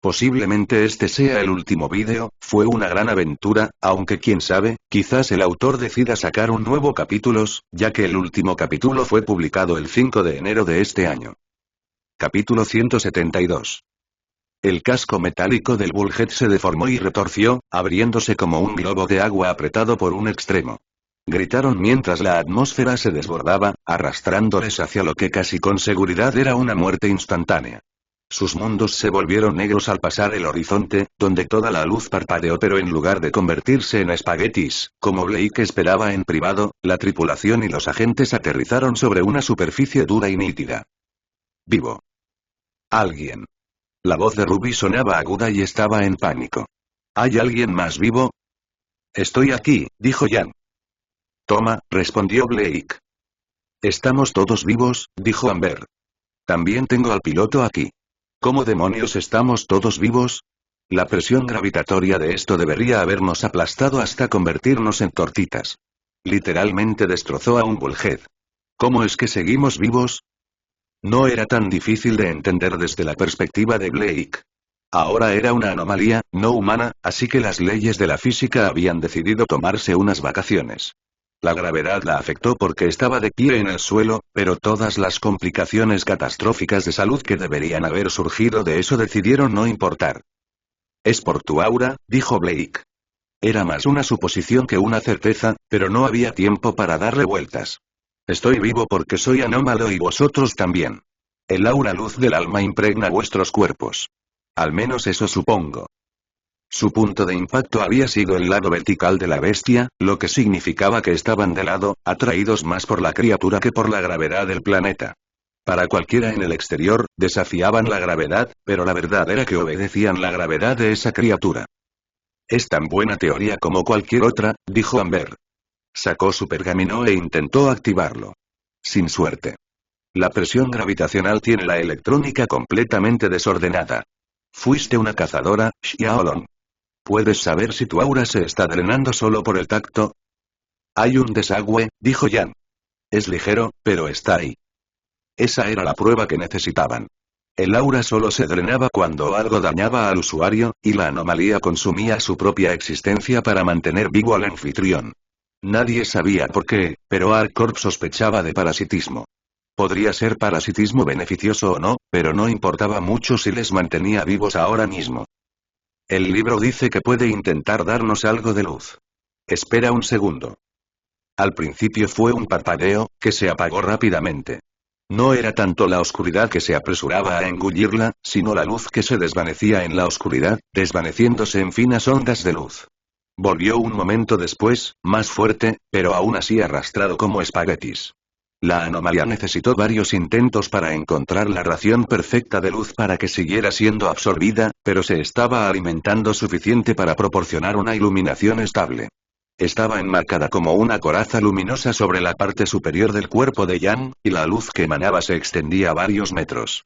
Posiblemente este sea el último vídeo, fue una gran aventura, aunque quién sabe, quizás el autor decida sacar un nuevo capítulos, ya que el último capítulo fue publicado el 5 de enero de este año. Capítulo 172. El casco metálico del Bullhead se deformó y retorció, abriéndose como un globo de agua apretado por un extremo. Gritaron mientras la atmósfera se desbordaba, arrastrándoles hacia lo que casi con seguridad era una muerte instantánea. Sus mundos se volvieron negros al pasar el horizonte, donde toda la luz parpadeó, pero en lugar de convertirse en espaguetis, como Blake esperaba en privado, la tripulación y los agentes aterrizaron sobre una superficie dura y nítida. Vivo. Alguien. La voz de Ruby sonaba aguda y estaba en pánico. ¿Hay alguien más vivo? Estoy aquí, dijo Jan. Toma, respondió Blake. Estamos todos vivos, dijo Amber. También tengo al piloto aquí. ¿Cómo demonios estamos todos vivos? La presión gravitatoria de esto debería habernos aplastado hasta convertirnos en tortitas. Literalmente destrozó a un Bullhead. ¿Cómo es que seguimos vivos? No era tan difícil de entender desde la perspectiva de Blake. Ahora era una anomalía, no humana, así que las leyes de la física habían decidido tomarse unas vacaciones. La gravedad la afectó porque estaba de pie en el suelo, pero todas las complicaciones catastróficas de salud que deberían haber surgido de eso decidieron no importar. Es por tu aura, dijo Blake. Era más una suposición que una certeza, pero no había tiempo para darle vueltas. Estoy vivo porque soy anómalo y vosotros también. El aura luz del alma impregna vuestros cuerpos. Al menos eso supongo. Su punto de impacto había sido el lado vertical de la bestia, lo que significaba que estaban de lado, atraídos más por la criatura que por la gravedad del planeta. Para cualquiera en el exterior, desafiaban la gravedad, pero la verdad era que obedecían la gravedad de esa criatura. Es tan buena teoría como cualquier otra, dijo Amber. Sacó su pergamino e intentó activarlo. Sin suerte. La presión gravitacional tiene la electrónica completamente desordenada. Fuiste una cazadora, Xiaolong. ¿Puedes saber si tu aura se está drenando solo por el tacto? Hay un desagüe, dijo Jan. Es ligero, pero está ahí. Esa era la prueba que necesitaban. El aura solo se drenaba cuando algo dañaba al usuario, y la anomalía consumía su propia existencia para mantener vivo al anfitrión. Nadie sabía por qué, pero ArcCorp sospechaba de parasitismo. Podría ser parasitismo beneficioso o no, pero no importaba mucho si les mantenía vivos ahora mismo. El libro dice que puede intentar darnos algo de luz. Espera un segundo. Al principio fue un parpadeo, que se apagó rápidamente. No era tanto la oscuridad que se apresuraba a engullirla, sino la luz que se desvanecía en la oscuridad, desvaneciéndose en finas ondas de luz. Volvió un momento después, más fuerte, pero aún así arrastrado como espaguetis. La anomalía necesitó varios intentos para encontrar la ración perfecta de luz para que siguiera siendo absorbida, pero se estaba alimentando suficiente para proporcionar una iluminación estable. Estaba enmarcada como una coraza luminosa sobre la parte superior del cuerpo de Jan, y la luz que emanaba se extendía a varios metros.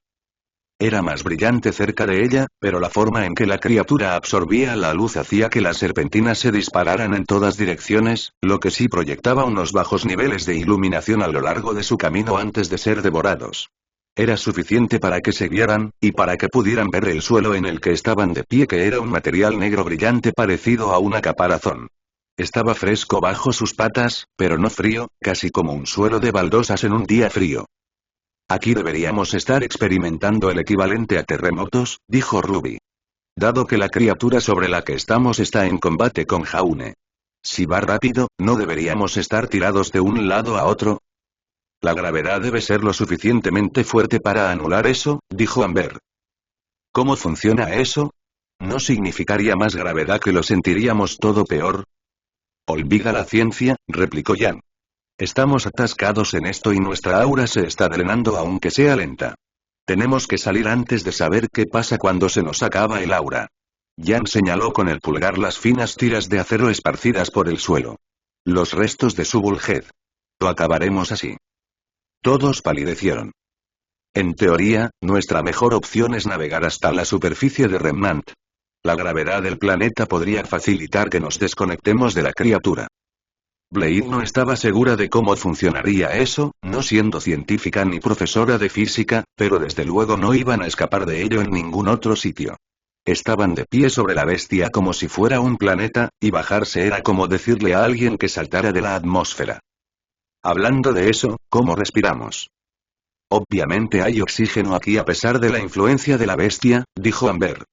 Era más brillante cerca de ella, pero la forma en que la criatura absorbía la luz hacía que las serpentinas se dispararan en todas direcciones, lo que sí proyectaba unos bajos niveles de iluminación a lo largo de su camino antes de ser devorados. Era suficiente para que se guiaran, y para que pudieran ver el suelo en el que estaban de pie, que era un material negro brillante parecido a una caparazón. Estaba fresco bajo sus patas, pero no frío, casi como un suelo de baldosas en un día frío. Aquí deberíamos estar experimentando el equivalente a terremotos, dijo Ruby. Dado que la criatura sobre la que estamos está en combate con Jaune. Si va rápido, ¿no deberíamos estar tirados de un lado a otro? La gravedad debe ser lo suficientemente fuerte para anular eso, dijo Amber. ¿Cómo funciona eso? ¿No significaría más gravedad que lo sentiríamos todo peor? Olvida la ciencia, replicó Jan. Estamos atascados en esto y nuestra aura se está drenando aunque sea lenta. Tenemos que salir antes de saber qué pasa cuando se nos acaba el aura. Jan señaló con el pulgar las finas tiras de acero esparcidas por el suelo. Los restos de su Bullhead. Lo acabaremos así. Todos palidecieron. En teoría, nuestra mejor opción es navegar hasta la superficie de Remnant. La gravedad del planeta podría facilitar que nos desconectemos de la criatura. Blade no estaba segura de cómo funcionaría eso, no siendo científica ni profesora de física, pero desde luego no iban a escapar de ello en ningún otro sitio. Estaban de pie sobre la bestia como si fuera un planeta, y bajarse era como decirle a alguien que saltara de la atmósfera. Hablando de eso, ¿cómo respiramos? Obviamente hay oxígeno aquí a pesar de la influencia de la bestia, dijo Amber.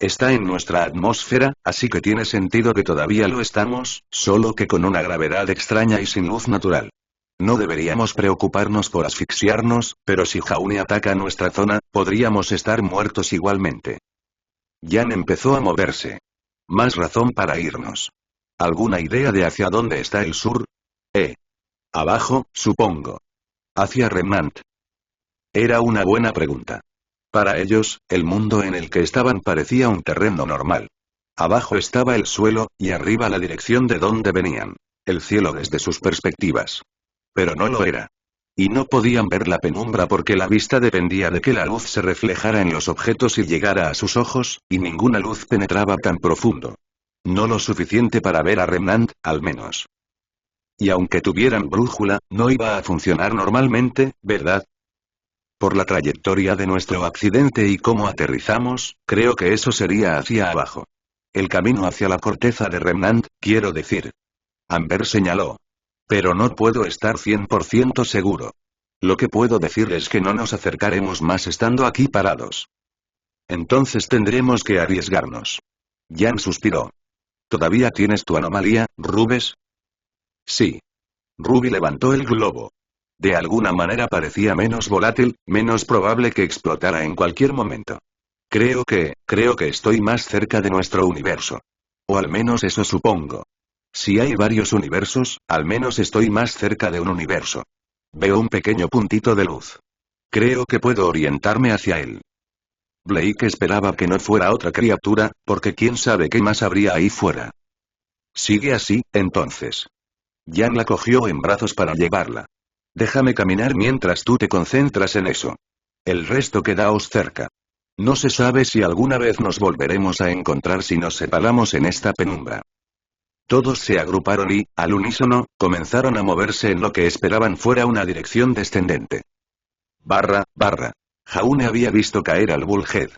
Está en nuestra atmósfera, así que tiene sentido que todavía lo estamos, solo que con una gravedad extraña y sin luz natural. No deberíamos preocuparnos por asfixiarnos, pero si Jaune ataca nuestra zona, podríamos estar muertos igualmente. Jan empezó a moverse. Más razón para irnos. ¿Alguna idea de hacia dónde está el sur? Abajo, supongo. Hacia Remnant. Era una buena pregunta. Para ellos, el mundo en el que estaban parecía un terreno normal. Abajo estaba el suelo, y arriba la dirección de donde venían. El cielo desde sus perspectivas. Pero no lo era. Y no podían ver la penumbra porque la vista dependía de que la luz se reflejara en los objetos y llegara a sus ojos, y ninguna luz penetraba tan profundo. No lo suficiente para ver a Remnant, al menos. Y aunque tuvieran brújula, no iba a funcionar normalmente, ¿verdad? Por la trayectoria de nuestro accidente y cómo aterrizamos, creo que eso sería hacia abajo. El camino hacia la corteza de Remnant, quiero decir. Amber señaló. Pero no puedo estar 100% seguro. Lo que puedo decir es que no nos acercaremos más estando aquí parados. Entonces tendremos que arriesgarnos. Jan suspiró. ¿Todavía tienes tu anomalía, Rubes? Sí. Ruby levantó el globo. De alguna manera parecía menos volátil, menos probable que explotara en cualquier momento. Creo que estoy más cerca de nuestro universo. O al menos eso supongo. Si hay varios universos, al menos estoy más cerca de un universo. Veo un pequeño puntito de luz. Creo que puedo orientarme hacia él. Blake esperaba que no fuera otra criatura, porque quién sabe qué más habría ahí fuera. Sigue así, entonces. Jan la cogió en brazos para llevarla. Déjame caminar mientras tú te concentras en eso. El resto quedaos cerca. No se sabe si alguna vez nos volveremos a encontrar si nos separamos en esta penumbra. Todos se agruparon y, al unísono, comenzaron a moverse en lo que esperaban fuera una dirección descendente. Barra. Jaune había visto caer al Bullhead.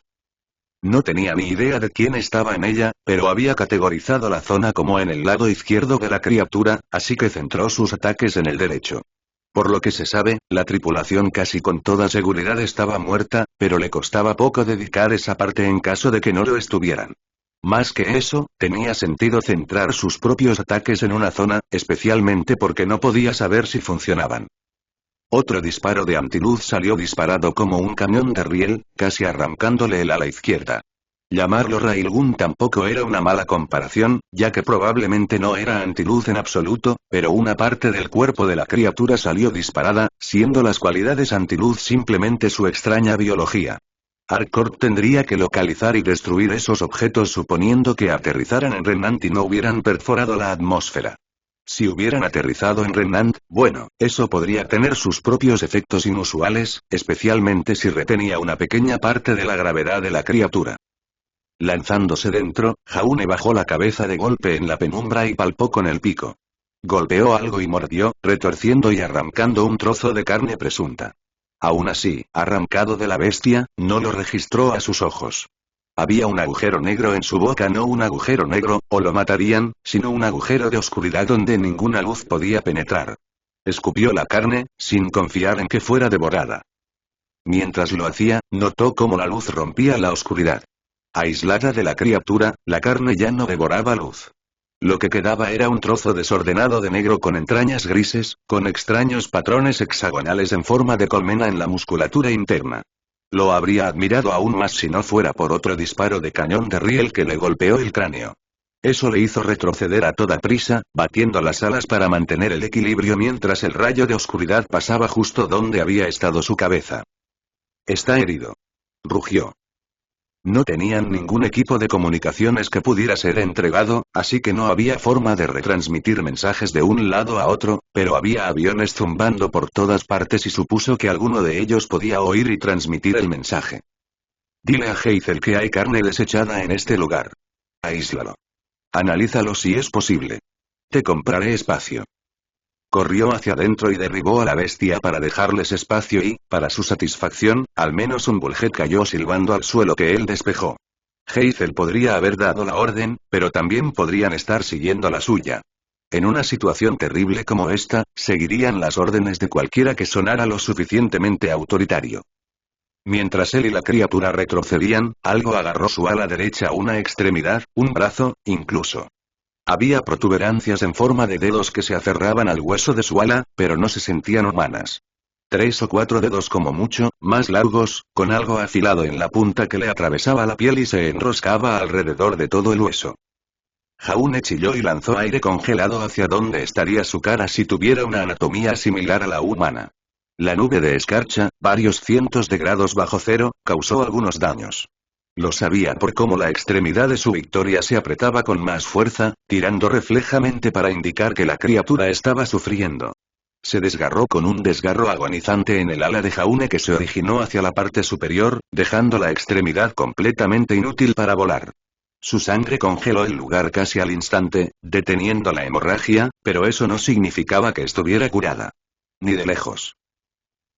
No tenía ni idea de quién estaba en ella, pero había categorizado la zona como en el lado izquierdo de la criatura, así que centró sus ataques en el derecho. Por lo que se sabe, la tripulación casi con toda seguridad estaba muerta, pero le costaba poco dedicar esa parte en caso de que no lo estuvieran. Más que eso, tenía sentido centrar sus propios ataques en una zona, especialmente porque no podía saber si funcionaban. Otro disparo de antiluz salió disparado como un cañón de riel, casi arrancándole el ala izquierda. Llamarlo Railgun tampoco era una mala comparación, ya que probablemente no era antiluz en absoluto, pero una parte del cuerpo de la criatura salió disparada, siendo las cualidades antiluz simplemente su extraña biología. Harcourt tendría que localizar y destruir esos objetos suponiendo que aterrizaran en Remnant y no hubieran perforado la atmósfera. Si hubieran aterrizado en Remnant, bueno, eso podría tener sus propios efectos inusuales, especialmente si retenía una pequeña parte de la gravedad de la criatura. Lanzándose dentro, Jaune bajó la cabeza de golpe en la penumbra y palpó con el pico. Golpeó algo y mordió, retorciendo y arrancando un trozo de carne presunta. Aún así, arrancado de la bestia, no lo registró a sus ojos. Había un agujero negro en su boca, no un agujero negro, o lo matarían, sino un agujero de oscuridad donde ninguna luz podía penetrar. Escupió la carne, sin confiar en que fuera devorada. Mientras lo hacía, notó cómo la luz rompía la oscuridad. Aislada de la criatura, la carne ya no devoraba luz. Lo que quedaba era un trozo desordenado de negro con entrañas grises, con extraños patrones hexagonales en forma de colmena en la musculatura interna. Lo habría admirado aún más si no fuera por otro disparo de cañón de riel que le golpeó el cráneo. Eso le hizo retroceder a toda prisa, batiendo las alas para mantener el equilibrio mientras el rayo de oscuridad pasaba justo donde había estado su cabeza. Está herido. Rugió. No tenían ningún equipo de comunicaciones que pudiera ser entregado, así que no había forma de retransmitir mensajes de un lado a otro, pero había aviones zumbando por todas partes y supuso que alguno de ellos podía oír y transmitir el mensaje. Dile a Hazel que hay carne desechada en este lugar. Aíslalo. Analízalo si es posible. Te compraré espacio. Corrió hacia adentro y derribó a la bestia para dejarles espacio y, para su satisfacción, al menos un Bullhead cayó silbando al suelo que él despejó. Heizel podría haber dado la orden, pero también podrían estar siguiendo la suya. En una situación terrible como esta, seguirían las órdenes de cualquiera que sonara lo suficientemente autoritario. Mientras él y la criatura retrocedían, algo agarró su ala derecha a una extremidad, un brazo, incluso. Había protuberancias en forma de dedos que se aferraban al hueso de su ala, pero no se sentían humanas. 3 o 4 dedos como mucho, más largos, con algo afilado en la punta que le atravesaba la piel y se enroscaba alrededor de todo el hueso. Jaune chilló y lanzó aire congelado hacia donde estaría su cara si tuviera una anatomía similar a la humana. La nube de escarcha, varios cientos de grados bajo cero, causó algunos daños. Lo sabía por cómo la extremidad de su victoria se apretaba con más fuerza, tirando reflejamente para indicar que la criatura estaba sufriendo. Se desgarró con un desgarro agonizante en el ala de Jaune que se originó hacia la parte superior, dejando la extremidad completamente inútil para volar. Su sangre congeló el lugar casi al instante, deteniendo la hemorragia, pero eso no significaba que estuviera curada. Ni de lejos.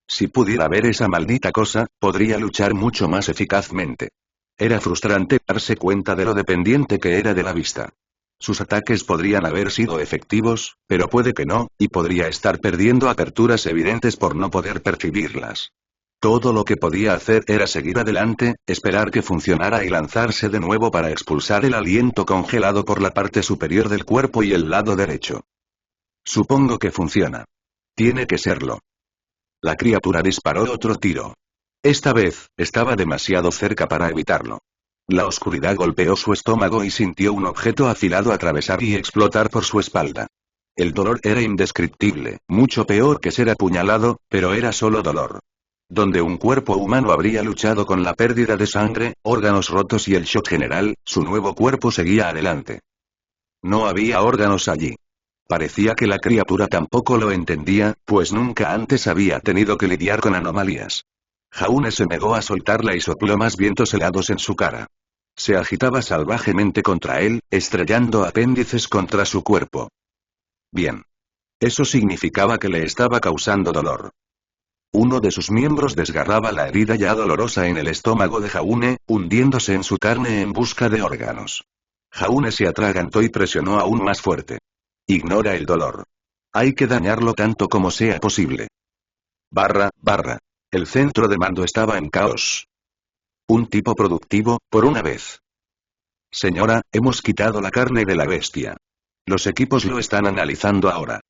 Si pudiera ver esa maldita cosa, podría luchar mucho más eficazmente. Era frustrante darse cuenta de lo dependiente que era de la vista. Sus ataques podrían haber sido efectivos, pero puede que no, y podría estar perdiendo aperturas evidentes por no poder percibirlas. Todo lo que podía hacer era seguir adelante, esperar que funcionara y lanzarse de nuevo para expulsar el aliento congelado por la parte superior del cuerpo y el lado derecho. Supongo que funciona. Tiene que serlo. La criatura disparó otro tiro. Esta vez, estaba demasiado cerca para evitarlo. La oscuridad golpeó su estómago y sintió un objeto afilado atravesar y explotar por su espalda. El dolor era indescriptible, mucho peor que ser apuñalado, pero era solo dolor. Donde un cuerpo humano habría luchado con la pérdida de sangre, órganos rotos y el shock general, su nuevo cuerpo seguía adelante. No había órganos allí. Parecía que la criatura tampoco lo entendía, pues nunca antes había tenido que lidiar con anomalías. Jaune se negó a soltarla y sopló más vientos helados en su cara. Se agitaba salvajemente contra él, estrellando apéndices contra su cuerpo. Bien. Eso significaba que le estaba causando dolor. Uno de sus miembros desgarraba la herida ya dolorosa en el estómago de Jaune, hundiéndose en su carne en busca de órganos. Jaune se atragantó y presionó aún más fuerte. Ignora el dolor. Hay que dañarlo tanto como sea posible. Barra. El centro de mando estaba en caos. Un tipo productivo, por una vez. Señora, hemos quitado la carne de la bestia. Los equipos lo están analizando ahora.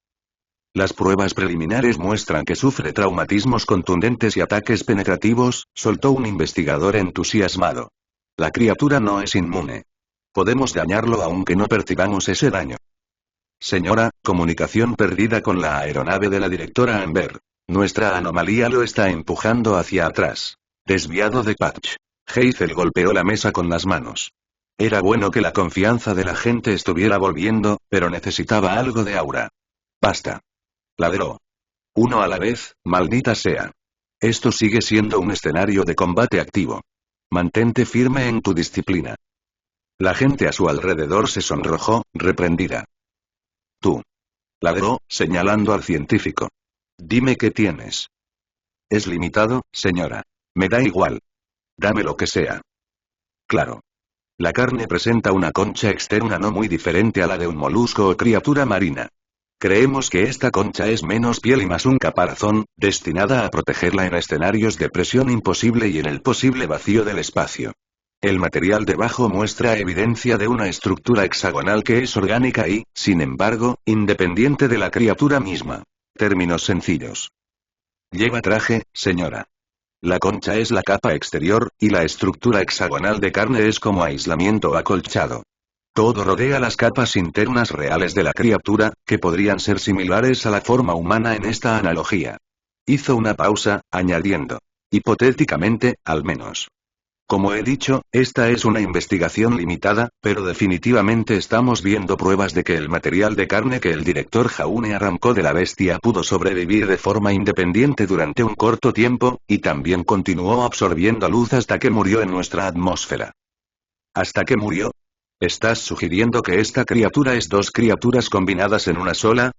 Las pruebas preliminares muestran que sufre traumatismos contundentes y ataques penetrativos, soltó un investigador entusiasmado. La criatura no es inmune. Podemos dañarlo aunque no percibamos ese daño. Señora, comunicación perdida con la aeronave de la directora Amber. Nuestra anomalía lo está empujando hacia atrás. Desviado de Patch. Heizel golpeó la mesa con las manos. Era bueno que la confianza de la gente estuviera volviendo, pero necesitaba algo de aura. Basta. Ladró. Uno a la vez, maldita sea. Esto sigue siendo un escenario de combate activo. Mantente firme en tu disciplina. La gente a su alrededor se sonrojó, reprendida. Tú. Ladró, señalando al científico. Dime qué tienes. Es limitado, señora. Me da igual. Dame lo que sea. Claro. La carne presenta una concha externa no muy diferente a la de un molusco o criatura marina. Creemos que esta concha es menos piel y más un caparazón, destinada a protegerla en escenarios de presión imposible y en el posible vacío del espacio. El material debajo muestra evidencia de una estructura hexagonal que es orgánica y, sin embargo, independiente de la criatura misma. Términos sencillos. Lleva traje, señora. La concha es la capa exterior, y la estructura hexagonal de carne es como aislamiento acolchado. Todo rodea las capas internas reales de la criatura, que podrían ser similares a la forma humana en esta analogía. Hizo una pausa, añadiendo. Hipotéticamente, al menos. Como he dicho, esta es una investigación limitada, pero definitivamente estamos viendo pruebas de que el material de carne que el director Jaune arrancó de la bestia pudo sobrevivir de forma independiente durante un corto tiempo, y también continuó absorbiendo luz hasta que murió en nuestra atmósfera. ¿Hasta que murió? ¿Estás sugiriendo que esta criatura es dos criaturas combinadas en una sola?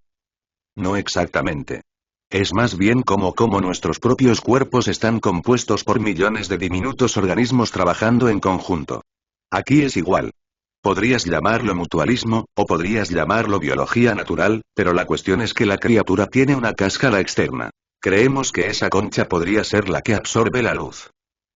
No exactamente. Es más bien como nuestros propios cuerpos están compuestos por millones de diminutos organismos trabajando en conjunto. Aquí es igual. Podrías llamarlo mutualismo, o podrías llamarlo biología natural, pero la cuestión es que la criatura tiene una cáscara externa. Creemos que esa concha podría ser la que absorbe la luz.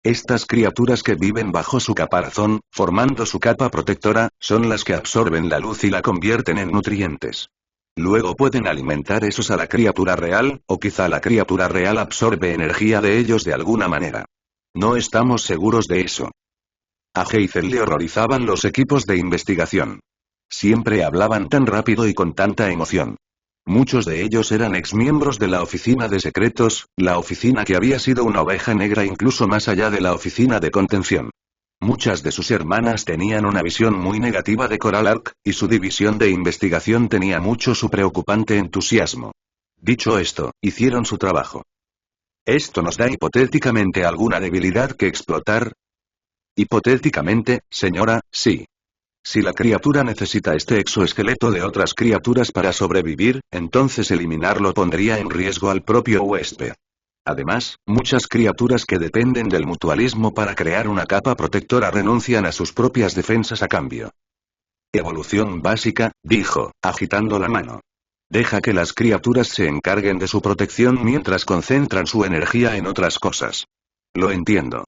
Estas criaturas que viven bajo su caparazón, formando su capa protectora, son las que absorben la luz y la convierten en nutrientes. Luego pueden alimentar esos a la criatura real, o quizá la criatura real absorbe energía de ellos de alguna manera. No estamos seguros de eso. A Heizel le horrorizaban los equipos de investigación. Siempre hablaban tan rápido y con tanta emoción. Muchos de ellos eran exmiembros de la oficina de secretos, la oficina que había sido una oveja negra incluso más allá de la oficina de contención. Muchas de sus hermanas tenían una visión muy negativa de Coral Ark, y su división de investigación tenía mucho su preocupante entusiasmo. Dicho esto, hicieron su trabajo. ¿Esto nos da hipotéticamente alguna debilidad que explotar? Hipotéticamente, señora, sí. Si la criatura necesita este exoesqueleto de otras criaturas para sobrevivir, entonces eliminarlo pondría en riesgo al propio huésped. Además, muchas criaturas que dependen del mutualismo para crear una capa protectora renuncian a sus propias defensas a cambio. Evolución básica, dijo, agitando la mano. Deja que las criaturas se encarguen de su protección mientras concentran su energía en otras cosas. Lo entiendo.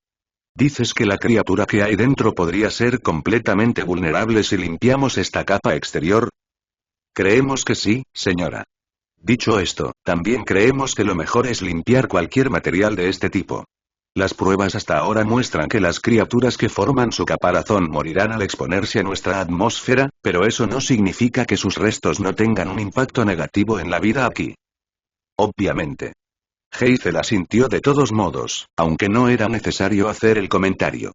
¿Dices que la criatura que hay dentro podría ser completamente vulnerable si limpiamos esta capa exterior? Creemos que sí, señora. Dicho esto, también creemos que lo mejor es limpiar cualquier material de este tipo. Las pruebas hasta ahora muestran que las criaturas que forman su caparazón morirán al exponerse a nuestra atmósfera, pero eso no significa que sus restos no tengan un impacto negativo en la vida aquí. Obviamente. Heizel asintió de todos modos, aunque no era necesario hacer el comentario.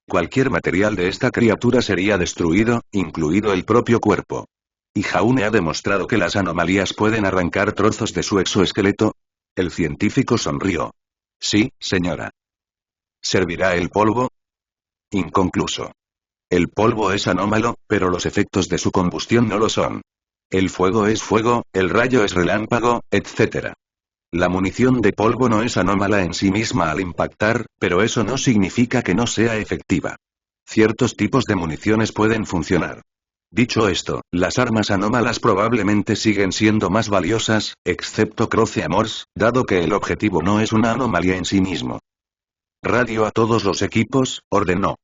Cualquier material de esta criatura sería destruido, incluido el propio cuerpo. ¿Y Jaune ha demostrado que las anomalías pueden arrancar trozos de su exoesqueleto? El científico sonrió. Sí, señora. ¿Servirá el polvo? Inconcluso. El polvo es anómalo, pero los efectos de su combustión no lo son. El fuego es fuego, el rayo es relámpago, etc. La munición de polvo no es anómala en sí misma al impactar, pero eso no significa que no sea efectiva. Ciertos tipos de municiones pueden funcionar. Dicho esto, las armas anómalas probablemente siguen siendo más valiosas, excepto Croce Amors, dado que el objetivo no es una anomalía en sí mismo. Radio a todos los equipos, ordenó.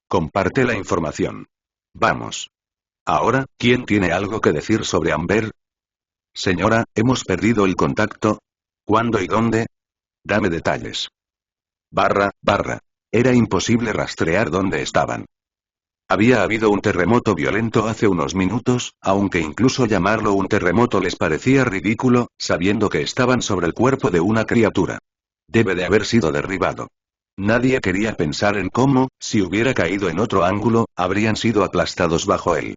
Comparte la información. Vamos. Ahora, ¿quién tiene algo que decir sobre Amber? Señora, hemos perdido el contacto. ¿Cuándo y dónde? Dame detalles. Barra. Era imposible rastrear dónde estaban. Había habido un terremoto violento hace unos minutos, aunque incluso llamarlo un terremoto les parecía ridículo, sabiendo que estaban sobre el cuerpo de una criatura. Debe de haber sido derribado. Nadie quería pensar en cómo, si hubiera caído en otro ángulo, habrían sido aplastados bajo él.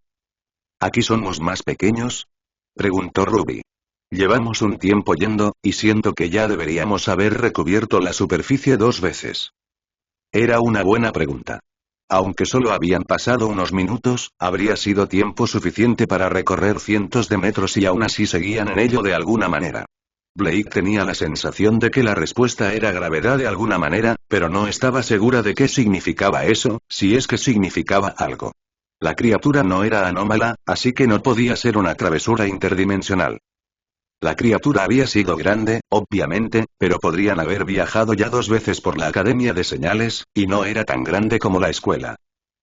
¿Aquí somos más pequeños? Preguntó Ruby. Llevamos un tiempo yendo, y siento que ya deberíamos haber recubierto la superficie 2 veces. Era una buena pregunta. Aunque solo habían pasado unos minutos, habría sido tiempo suficiente para recorrer cientos de metros y aún así seguían en ello de alguna manera. Blake tenía la sensación de que la respuesta era gravedad de alguna manera, pero no estaba segura de qué significaba eso, si es que significaba algo. La criatura no era anómala, así que no podía ser una travesura interdimensional. La criatura había sido grande, obviamente, pero podrían haber viajado ya 2 veces por la Academia de Señales, y no era tan grande como la escuela.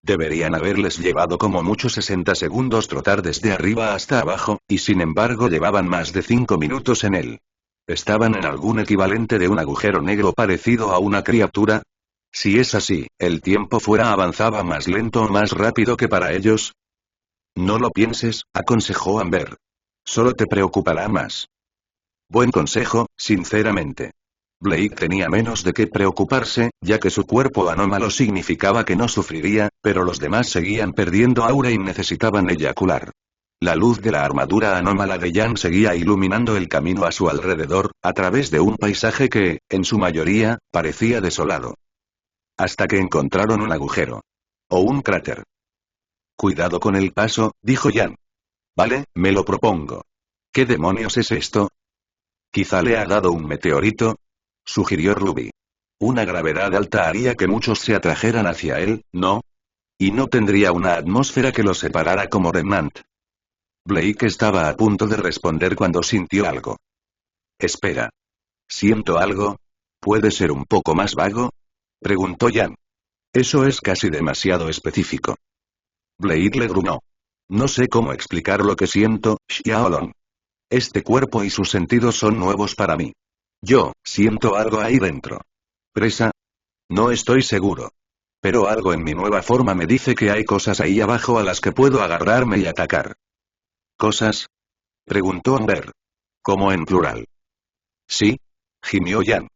Deberían haberles llevado como mucho 60 segundos trotar desde arriba hasta abajo, y sin embargo llevaban más de 5 minutos en él. ¿Estaban en algún equivalente de un agujero negro parecido a una criatura? Si es así, ¿el tiempo fuera avanzaba más lento o más rápido que para ellos? No lo pienses, aconsejó Amber. Solo te preocupará más. Buen consejo, sinceramente. Blake tenía menos de qué preocuparse, ya que su cuerpo anómalo significaba que no sufriría, pero los demás seguían perdiendo aura y necesitaban eyacular. La luz de la armadura anómala de Yang seguía iluminando el camino a su alrededor, a través de un paisaje que, en su mayoría, parecía desolado. Hasta que encontraron un agujero. O un cráter. Cuidado con el paso, dijo Yang. Vale, me lo propongo. ¿Qué demonios es esto? Quizá le ha dado un meteorito, sugirió Ruby. Una gravedad alta haría que muchos se atrajeran hacia él, ¿no? Y no tendría una atmósfera que los separara como Remnant. Blake estaba a punto de responder cuando sintió algo. Espera. ¿Siento algo? ¿Puede ser un poco más vago? Preguntó Jan. Eso es casi demasiado específico. Blake le gruñó. No sé cómo explicar lo que siento, Xiaolong. Este cuerpo y sus sentidos son nuevos para mí. Yo, siento algo ahí dentro. ¿Presa? No estoy seguro. Pero algo en mi nueva forma me dice que hay cosas ahí abajo a las que puedo agarrarme y atacar. ¿Cosas? Preguntó Amber. ¿Cómo en plural? Sí, gimió Jan.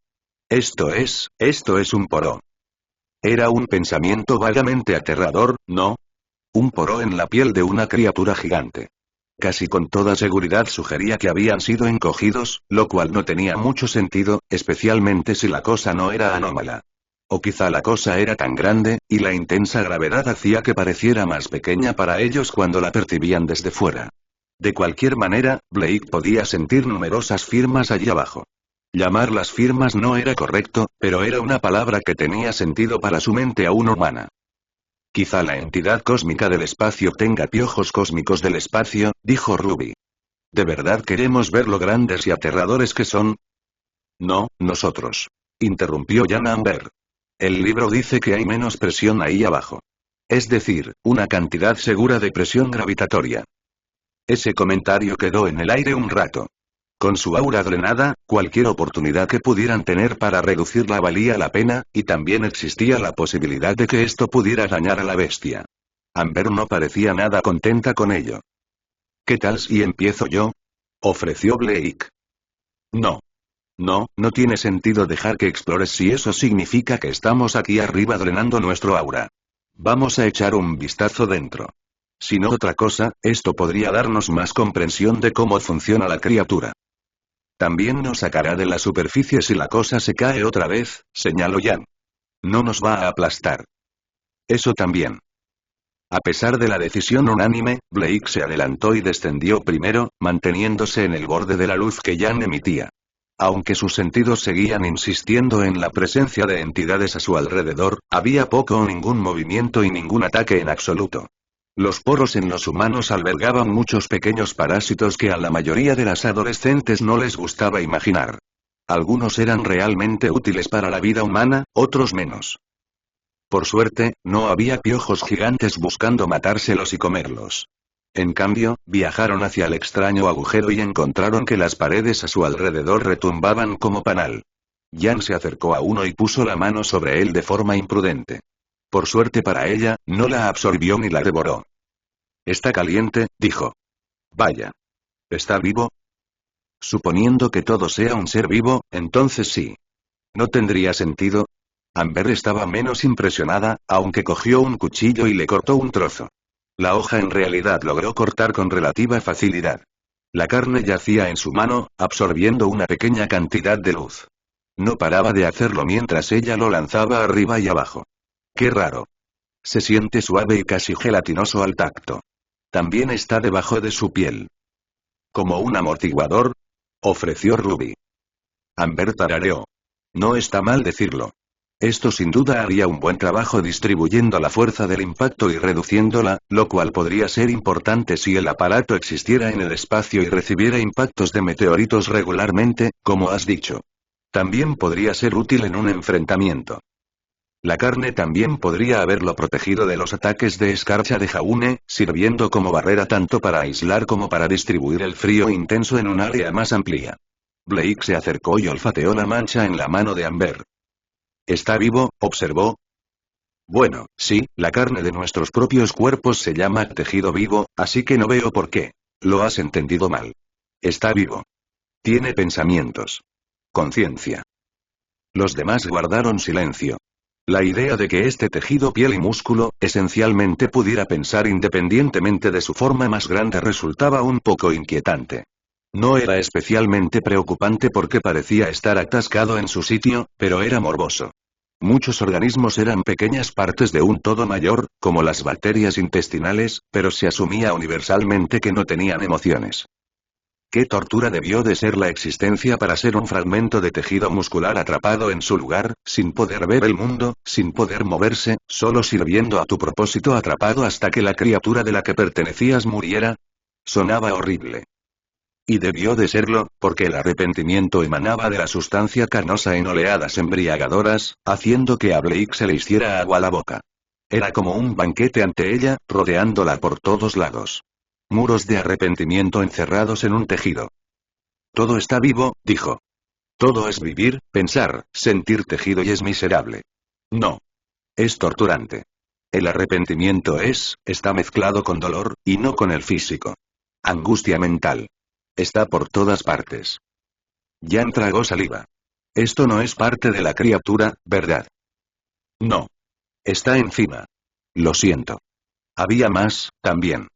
Esto es un poró. Era un pensamiento vagamente aterrador, ¿no? Un poró en la piel de una criatura gigante. Casi con toda seguridad sugería que habían sido encogidos, lo cual no tenía mucho sentido, especialmente si la cosa no era anómala. O quizá la cosa era tan grande, y la intensa gravedad hacía que pareciera más pequeña para ellos cuando la percibían desde fuera. De cualquier manera, Blake podía sentir numerosas firmas allí abajo. Llamarlas firmas no era correcto, pero era una palabra que tenía sentido para su mente aún humana. Quizá la entidad cósmica del espacio tenga piojos cósmicos del espacio, dijo Ruby. ¿De verdad queremos ver lo grandes y aterradores que son? No, nosotros. Interrumpió Jan Amber. El libro dice que hay menos presión ahí abajo. Es decir, una cantidad segura de presión gravitatoria. Ese comentario quedó en el aire un rato. Con su aura drenada, cualquier oportunidad que pudieran tener para reducirla valía la pena, y también existía la posibilidad de que esto pudiera dañar a la bestia. Amber no parecía nada contenta con ello. ¿Qué tal si empiezo yo? Ofreció Blake. No. No tiene sentido dejar que explores si eso significa que estamos aquí arriba drenando nuestro aura. Vamos a echar un vistazo dentro. Si no otra cosa, esto podría darnos más comprensión de cómo funciona la criatura. También nos sacará de la superficie si la cosa se cae otra vez, señaló Jan. No nos va a aplastar. Eso también. A pesar de la decisión unánime, Blake se adelantó y descendió primero, manteniéndose en el borde de la luz que Jan emitía. Aunque sus sentidos seguían insistiendo en la presencia de entidades a su alrededor, había poco o ningún movimiento y ningún ataque en absoluto. Los poros en los humanos albergaban muchos pequeños parásitos que a la mayoría de las adolescentes no les gustaba imaginar. Algunos eran realmente útiles para la vida humana, otros menos. Por suerte, no había piojos gigantes buscando matárselos y comerlos. En cambio, viajaron hacia el extraño agujero y encontraron que las paredes a su alrededor retumbaban como panal. Jan se acercó a uno y puso la mano sobre él de forma imprudente. Por suerte para ella, no la absorbió ni la devoró. Está caliente, dijo. Vaya. ¿Está vivo? Suponiendo que todo sea un ser vivo, entonces sí. ¿No tendría sentido? Amber estaba menos impresionada, aunque cogió un cuchillo y le cortó un trozo. La hoja en realidad logró cortar con relativa facilidad. La carne yacía en su mano, absorbiendo una pequeña cantidad de luz. No paraba de hacerlo mientras ella lo lanzaba arriba y abajo. ¡Qué raro! Se siente suave y casi gelatinoso al tacto. También está debajo de su piel. ¿Como un amortiguador? Ofreció Ruby. Amber tarareó. No está mal decirlo. Esto sin duda haría un buen trabajo distribuyendo la fuerza del impacto y reduciéndola, lo cual podría ser importante si el aparato existiera en el espacio y recibiera impactos de meteoritos regularmente, como has dicho. También podría ser útil en un enfrentamiento. La carne también podría haberlo protegido de los ataques de escarcha de Jaune, sirviendo como barrera tanto para aislar como para distribuir el frío intenso en un área más amplia. Blake se acercó y olfateó la mancha en la mano de Amber. ¿Está vivo?, observó. Bueno, sí, la carne de nuestros propios cuerpos se llama tejido vivo, así que no veo por qué. Lo has entendido mal. Está vivo. Tiene pensamientos. Conciencia. Los demás guardaron silencio. La idea de que este tejido piel y músculo, esencialmente pudiera pensar independientemente de su forma más grande resultaba un poco inquietante. No era especialmente preocupante porque parecía estar atascado en su sitio, pero era morboso. Muchos organismos eran pequeñas partes de un todo mayor, como las bacterias intestinales, pero se asumía universalmente que no tenían emociones. ¿Qué tortura debió de ser la existencia para ser un fragmento de tejido muscular atrapado en su lugar, sin poder ver el mundo, sin poder moverse, solo sirviendo a tu propósito atrapado hasta que la criatura de la que pertenecías muriera? Sonaba horrible. Y debió de serlo, porque el arrepentimiento emanaba de la sustancia carnosa en oleadas embriagadoras, haciendo que a Blake se le hiciera agua a la boca. Era como un banquete ante ella, rodeándola por todos lados. Muros de arrepentimiento encerrados en un tejido. Todo está vivo, dijo. Todo es vivir, pensar, sentir tejido y es miserable. No. Es torturante. El arrepentimiento está mezclado con dolor, y no con el físico. Angustia mental. Está por todas partes. Jan tragó saliva. Esto no es parte de la criatura, ¿verdad? No. Está encima. Lo siento. Había más, también.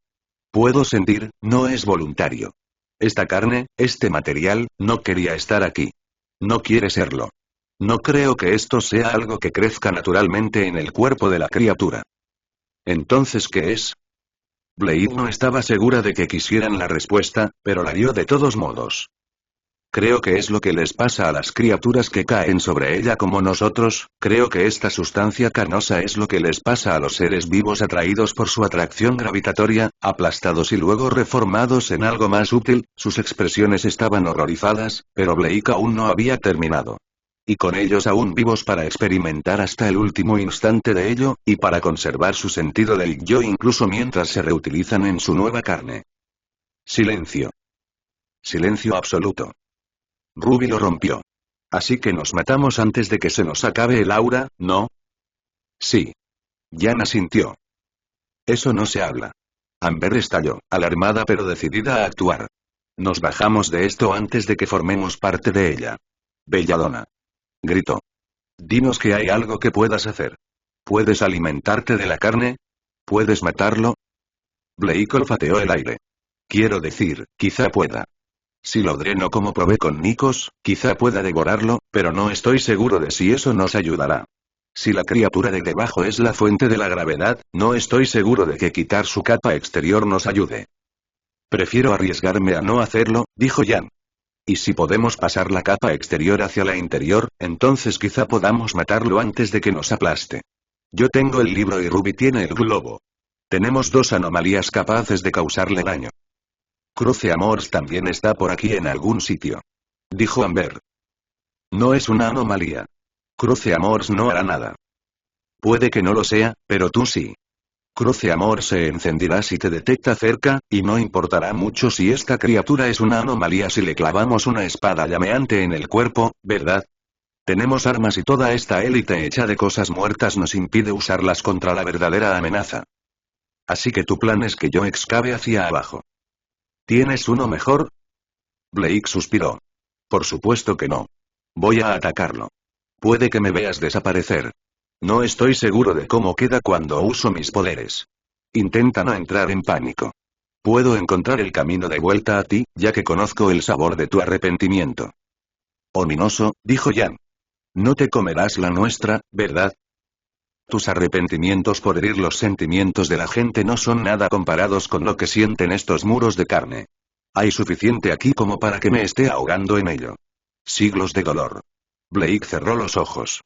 Puedo sentir, no es voluntario. Esta carne, este material, no quería estar aquí. No quiere serlo. No creo que esto sea algo que crezca naturalmente en el cuerpo de la criatura. ¿Entonces qué es? Blade no estaba segura de que quisieran la respuesta, pero la dio de todos modos. Creo que es lo que les pasa a las criaturas que caen sobre ella como nosotros, creo que esta sustancia carnosa es lo que les pasa a los seres vivos atraídos por su atracción gravitatoria, aplastados y luego reformados en algo más útil. Sus expresiones estaban horrorizadas, pero Blake aún no había terminado. Y con ellos aún vivos para experimentar hasta el último instante de ello, y para conservar su sentido del yo incluso mientras se reutilizan en su nueva carne. Silencio. Silencio absoluto. Ruby lo rompió. Así que nos matamos antes de que se nos acabe el aura, ¿no? Sí. Jan asintió. Eso no se habla. Amber estalló, alarmada pero decidida a actuar. Nos bajamos de esto antes de que formemos parte de ella. Belladonna. Gritó. Dinos que hay algo que puedas hacer. ¿Puedes alimentarte de la carne? ¿Puedes matarlo? Blake olfateó el aire. Quiero decir, quizá pueda. Si lo dreno como probé con Nikos, quizá pueda devorarlo, pero no estoy seguro de si eso nos ayudará. Si la criatura de debajo es la fuente de la gravedad, no estoy seguro de que quitar su capa exterior nos ayude. Prefiero arriesgarme a no hacerlo, dijo Jan. Y si podemos pasar la capa exterior hacia la interior, entonces quizá podamos matarlo antes de que nos aplaste. Yo tengo el libro y Ruby tiene el globo. Tenemos dos anomalías capaces de causarle daño. Cruce Amors también está por aquí en algún sitio. Dijo Amber. No es una anomalía. Cruce Amors no hará nada. Puede que no lo sea, pero tú sí. Cruce Amor se encenderá si te detecta cerca, y no importará mucho si esta criatura es una anomalía si le clavamos una espada llameante en el cuerpo, ¿verdad? Tenemos armas y toda esta élite hecha de cosas muertas nos impide usarlas contra la verdadera amenaza. Así que tu plan es que yo excave hacia abajo. ¿Tienes uno mejor? Blake suspiró. Por supuesto que no. Voy a atacarlo. Puede que me veas desaparecer. No estoy seguro de cómo queda cuando uso mis poderes. Intenta no entrar en pánico. Puedo encontrar el camino de vuelta a ti, ya que conozco el sabor de tu arrepentimiento. Ominoso, dijo Jan. No te comerás la nuestra, ¿verdad? Tus arrepentimientos por herir los sentimientos de la gente no son nada comparados con lo que sienten estos muros de carne. Hay suficiente aquí como para que me esté ahogando en ello. Siglos de dolor. Blake cerró los ojos.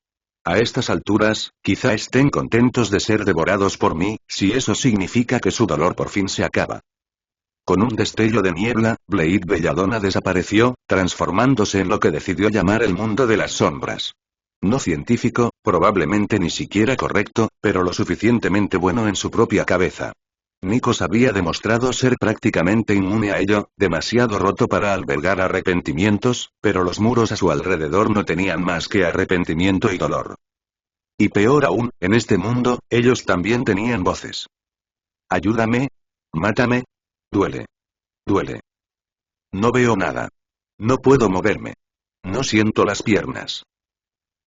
A estas alturas, quizá estén contentos de ser devorados por mí, si eso significa que su dolor por fin se acaba. Con un destello de niebla, Blade Belladonna desapareció, transformándose en lo que decidió llamar el mundo de las sombras. No científico, probablemente ni siquiera correcto, pero lo suficientemente bueno en su propia cabeza. Nikos había demostrado ser prácticamente inmune a ello, demasiado roto para albergar arrepentimientos, pero los muros a su alrededor no tenían más que arrepentimiento y dolor. Y peor aún, en este mundo, ellos también tenían voces. Ayúdame. Mátame. Duele. Duele. No veo nada. No puedo moverme. No siento las piernas.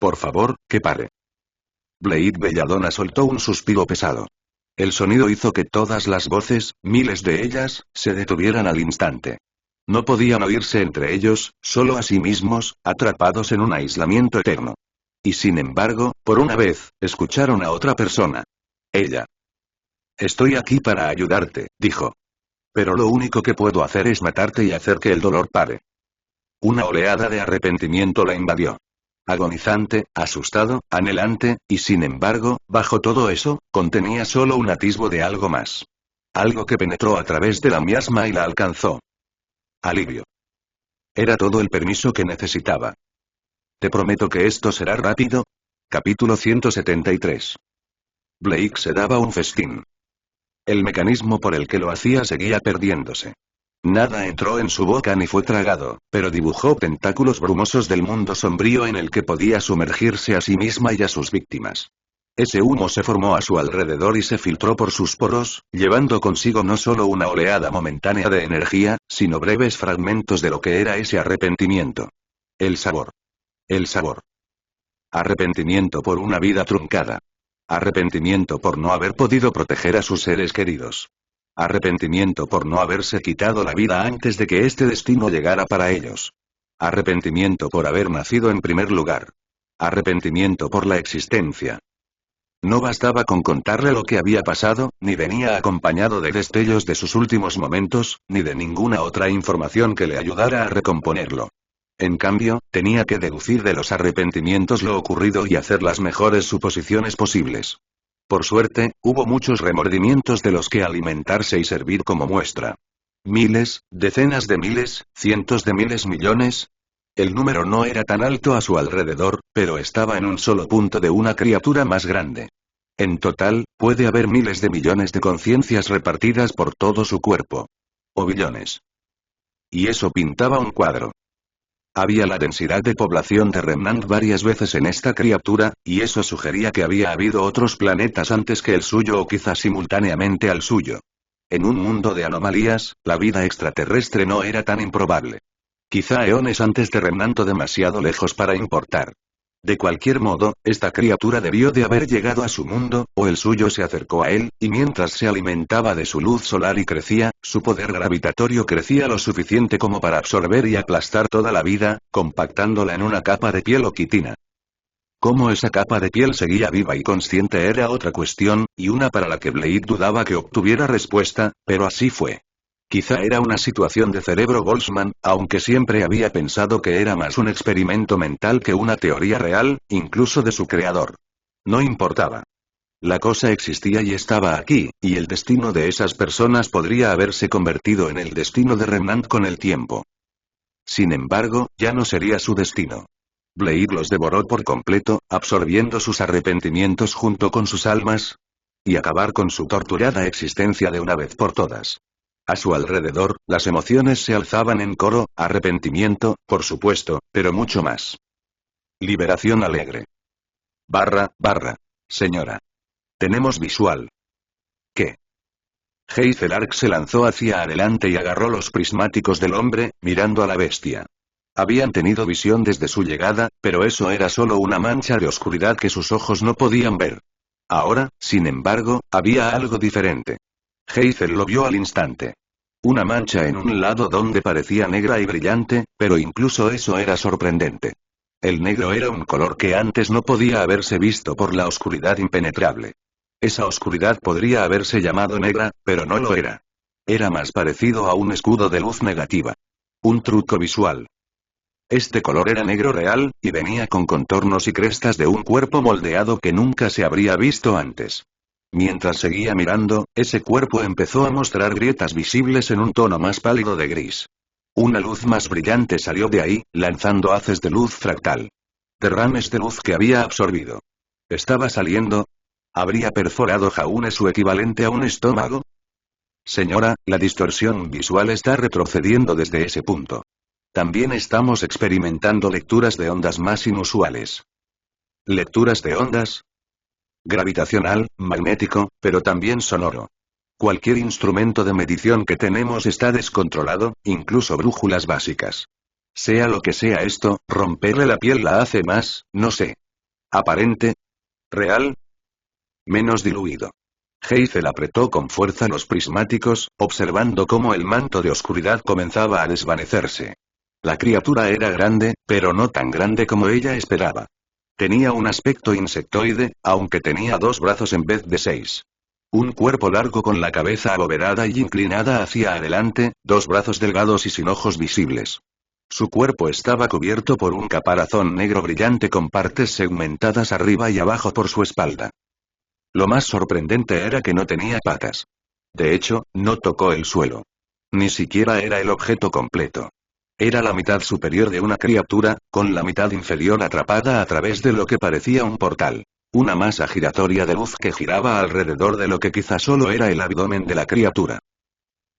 Por favor, que pare. Blade Belladonna soltó un suspiro pesado. El sonido hizo que todas las voces, miles de ellas, se detuvieran al instante. No podían oírse entre ellos, solo a sí mismos, atrapados en un aislamiento eterno. Y sin embargo, por una vez, escucharon a otra persona. Ella. Estoy aquí para ayudarte, dijo. Pero lo único que puedo hacer es matarte y hacer que el dolor pare. Una oleada de arrepentimiento la invadió. Agonizante, asustado, anhelante, y sin embargo, bajo todo eso, contenía solo un atisbo de algo más. Algo que penetró a través de la miasma y la alcanzó. Alivio. Era todo el permiso que necesitaba. Te prometo que esto será rápido. Capítulo 173. Blake se daba un festín. El mecanismo por el que lo hacía seguía perdiéndose. Nada entró en su boca ni fue tragado, pero dibujó tentáculos brumosos del mundo sombrío en el que podía sumergirse a sí misma y a sus víctimas. Ese humo se formó a su alrededor y se filtró por sus poros, llevando consigo no solo una oleada momentánea de energía, sino breves fragmentos de lo que era ese arrepentimiento. El sabor. El sabor. Arrepentimiento por una vida truncada. Arrepentimiento por no haber podido proteger a sus seres queridos. Arrepentimiento por no haberse quitado la vida antes de que este destino llegara para ellos. Arrepentimiento por haber nacido en primer lugar. Arrepentimiento por la existencia. No bastaba con contarle lo que había pasado, ni venía acompañado de destellos de sus últimos momentos, ni de ninguna otra información que le ayudara a recomponerlo. En cambio, tenía que deducir de los arrepentimientos lo ocurrido y hacer las mejores suposiciones posibles. Por suerte, hubo muchos remordimientos de los que alimentarse y servir como muestra. Miles, decenas de miles, cientos de miles, millones. El número no era tan alto a su alrededor, pero estaba en un solo punto de una criatura más grande. En total, puede haber miles de millones de conciencias repartidas por todo su cuerpo. O billones. Y eso pintaba un cuadro. Había la densidad de población de Remnant varias veces en esta criatura, y eso sugería que había habido otros planetas antes que el suyo o quizás simultáneamente al suyo. En un mundo de anomalías, la vida extraterrestre no era tan improbable. Quizá eones antes de Remnant o demasiado lejos para importar. De cualquier modo, esta criatura debió de haber llegado a su mundo, o el suyo se acercó a él, y mientras se alimentaba de su luz solar y crecía, su poder gravitatorio crecía lo suficiente como para absorber y aplastar toda la vida, compactándola en una capa de piel o quitina. Cómo esa capa de piel seguía viva y consciente era otra cuestión, y una para la que Blade dudaba que obtuviera respuesta, pero así fue. Quizá era una situación de cerebro Boltzmann, aunque siempre había pensado que era más un experimento mental que una teoría real, incluso de su creador. No importaba. La cosa existía y estaba aquí, y el destino de esas personas podría haberse convertido en el destino de Remnant con el tiempo. Sin embargo, ya no sería su destino. Blade los devoró por completo, absorbiendo sus arrepentimientos junto con sus almas, y acabar con su torturada existencia de una vez por todas. A su alrededor, las emociones se alzaban en coro, arrepentimiento, por supuesto, pero mucho más. Liberación alegre. Señora. Tenemos visual. ¿Qué? Heizelark se lanzó hacia adelante y agarró los prismáticos del hombre, mirando a la bestia. Habían tenido visión desde su llegada, pero eso era solo una mancha de oscuridad que sus ojos no podían ver. Ahora, sin embargo, había algo diferente. Heizel lo vio al instante. Una mancha en un lado donde parecía negra y brillante, pero incluso eso era sorprendente. El negro era un color que antes no podía haberse visto por la oscuridad impenetrable. Esa oscuridad podría haberse llamado negra, pero no lo era. Era más parecido a un escudo de luz negativa. Un truco visual. Este color era negro real, y venía con contornos y crestas de un cuerpo moldeado que nunca se habría visto antes. Mientras seguía mirando, ese cuerpo empezó a mostrar grietas visibles en un tono más pálido de gris. Una luz más brillante salió de ahí, lanzando haces de luz fractal. Derrames de luz que había absorbido. ¿Estaba saliendo? ¿Habría perforado Jaune su equivalente a un estómago? Señora, la distorsión visual está retrocediendo desde ese punto. También estamos experimentando lecturas de ondas más inusuales. ¿Lecturas de ondas? Gravitacional, magnético, pero también sonoro. Cualquier instrumento de medición que tenemos está descontrolado, incluso brújulas básicas. Sea lo que sea esto, romperle la piel la hace más, no sé. ¿Aparente? ¿Real? Menos diluido. Heizel apretó con fuerza los prismáticos, observando cómo el manto de oscuridad comenzaba a desvanecerse. La criatura era grande, pero no tan grande como ella esperaba. Tenía un aspecto insectoide, aunque tenía 2 brazos en vez de 6. Un cuerpo largo con la cabeza abovedada y inclinada hacia adelante, dos brazos delgados y sin ojos visibles. Su cuerpo estaba cubierto por un caparazón negro brillante con partes segmentadas arriba y abajo por su espalda. Lo más sorprendente era que no tenía patas. De hecho, no tocó el suelo. Ni siquiera era el objeto completo. Era la mitad superior de una criatura, con la mitad inferior atrapada a través de lo que parecía un portal. Una masa giratoria de luz que giraba alrededor de lo que quizá solo era el abdomen de la criatura.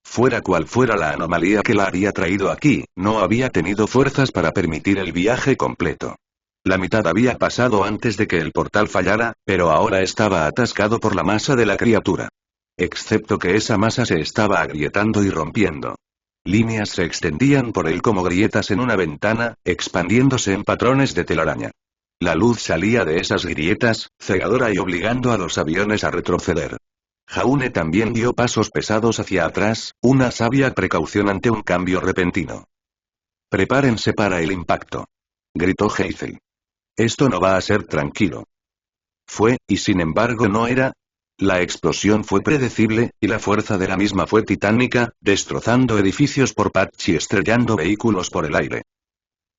Fuera cual fuera la anomalía que la había traído aquí, no había tenido fuerzas para permitir el viaje completo. La mitad había pasado antes de que el portal fallara, pero ahora estaba atascado por la masa de la criatura. Excepto que esa masa se estaba agrietando y rompiendo. Líneas se extendían por él como grietas en una ventana, expandiéndose en patrones de telaraña. La luz salía de esas grietas, cegadora y obligando a los aviones a retroceder. Jaune también dio pasos pesados hacia atrás, una sabia precaución ante un cambio repentino. «Prepárense para el impacto», gritó Heifel. «Esto no va a ser tranquilo». Fue, y sin embargo no era. La explosión fue predecible, y la fuerza de la misma fue titánica, destrozando edificios por partes y estrellando vehículos por el aire.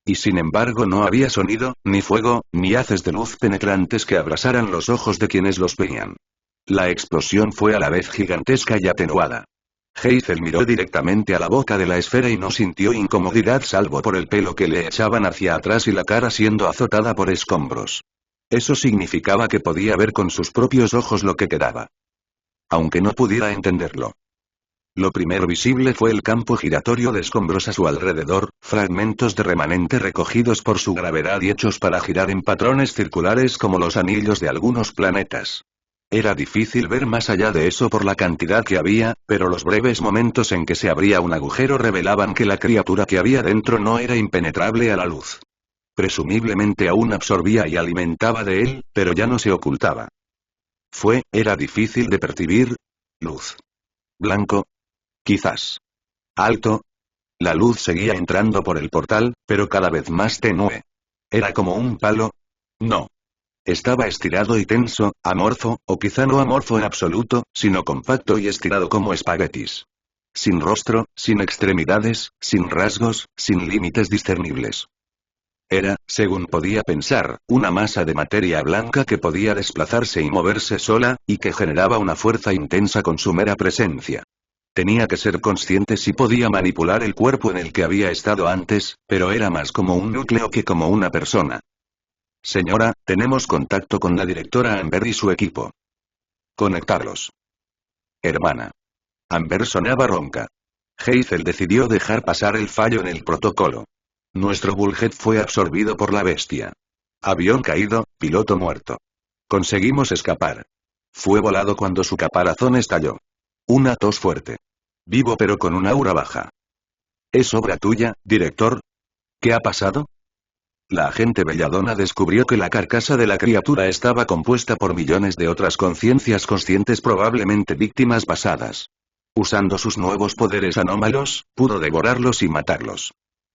Y sin embargo no había sonido, ni fuego, ni haces de luz penetrantes que abrasaran los ojos de quienes los veían. La explosión fue a la vez gigantesca y atenuada. Heifel miró directamente a la boca de la esfera y no sintió incomodidad salvo por el pelo que le echaban hacia atrás y la cara siendo azotada por escombros. Eso significaba que podía ver con sus propios ojos lo que quedaba. Aunque no pudiera entenderlo. Lo primero visible fue el campo giratorio de escombros a su alrededor, fragmentos de remanente recogidos por su gravedad y hechos para girar en patrones circulares como los anillos de algunos planetas. Era difícil ver más allá de eso por la cantidad que había, pero los breves momentos en que se abría un agujero revelaban que la criatura que había dentro no era impenetrable a la luz. Presumiblemente aún absorbía y alimentaba de él, pero ya no se ocultaba. Era difícil de percibir. Luz. Blanco. Quizás. Alto. La luz seguía entrando por el portal, pero cada vez más tenue. Era como un palo. No. Estaba estirado y tenso, amorfo, o quizá no amorfo en absoluto, sino compacto y estirado como espaguetis. Sin rostro, sin extremidades, sin rasgos, sin límites discernibles. Era, según podía pensar, una masa de materia blanca que podía desplazarse y moverse sola, y que generaba una fuerza intensa con su mera presencia. Tenía que ser consciente si podía manipular el cuerpo en el que había estado antes, pero era más como un núcleo que como una persona. Señora, tenemos contacto con la directora Amber y su equipo. Conectarlos. Hermana. Amber sonaba ronca. Heifel decidió dejar pasar el fallo en el protocolo. Nuestro Bullhead fue absorbido por la bestia. Avión caído, piloto muerto. Conseguimos escapar. Fue volado cuando su caparazón estalló. Una tos fuerte. Vivo pero con un aura baja. ¿Es obra tuya, director? ¿Qué ha pasado? La agente Belladonna descubrió que la carcasa de la criatura estaba compuesta por millones de otras conciencias conscientes, probablemente víctimas pasadas. Usando sus nuevos poderes anómalos, pudo devorarlos y matarlos.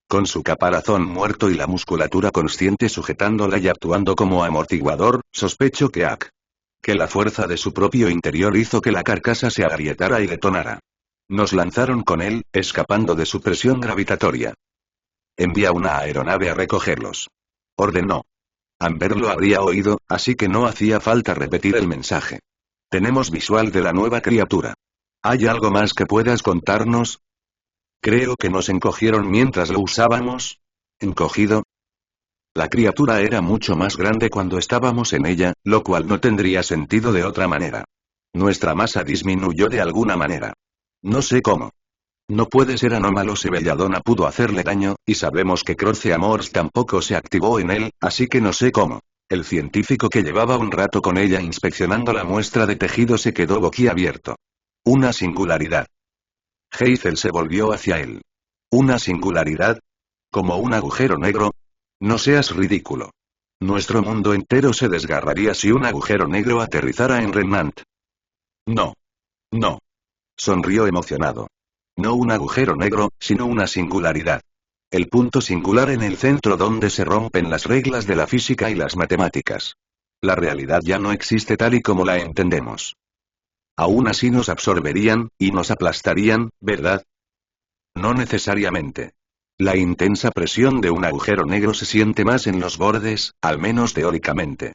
Con su caparazón muerto y la musculatura consciente sujetándola y actuando como amortiguador, sospecho que la fuerza de su propio interior hizo que la carcasa se agrietara y detonara. Nos lanzaron con él, escapando de su presión gravitatoria. Envía una aeronave a recogerlos. Ordenó. Amber lo habría oído, así que no hacía falta repetir el mensaje. Tenemos visual de la nueva criatura. ¿Hay algo más que puedas contarnos? Creo que nos encogieron mientras lo usábamos. ¿Encogido? La criatura era mucho más grande cuando estábamos en ella, lo cual no tendría sentido de otra manera. Nuestra masa disminuyó de alguna manera. No sé cómo. No puede ser anómalo si Belladonna pudo hacerle daño, y sabemos que Croce Amors tampoco se activó en él, así que no sé cómo. El científico que llevaba un rato con ella inspeccionando la muestra de tejido se quedó boquiabierto. Una singularidad. Heifel se volvió hacia él. ¿Una singularidad? ¿Como un agujero negro? No seas ridículo. Nuestro mundo entero se desgarraría si un agujero negro aterrizara en Remnant. No. No. Sonrió emocionado. No un agujero negro, sino una singularidad. El punto singular en el centro donde se rompen las reglas de la física y las matemáticas. La realidad ya no existe tal y como la entendemos. Aún así nos absorberían, y nos aplastarían, ¿verdad? No necesariamente. La intensa presión de un agujero negro se siente más en los bordes, al menos teóricamente.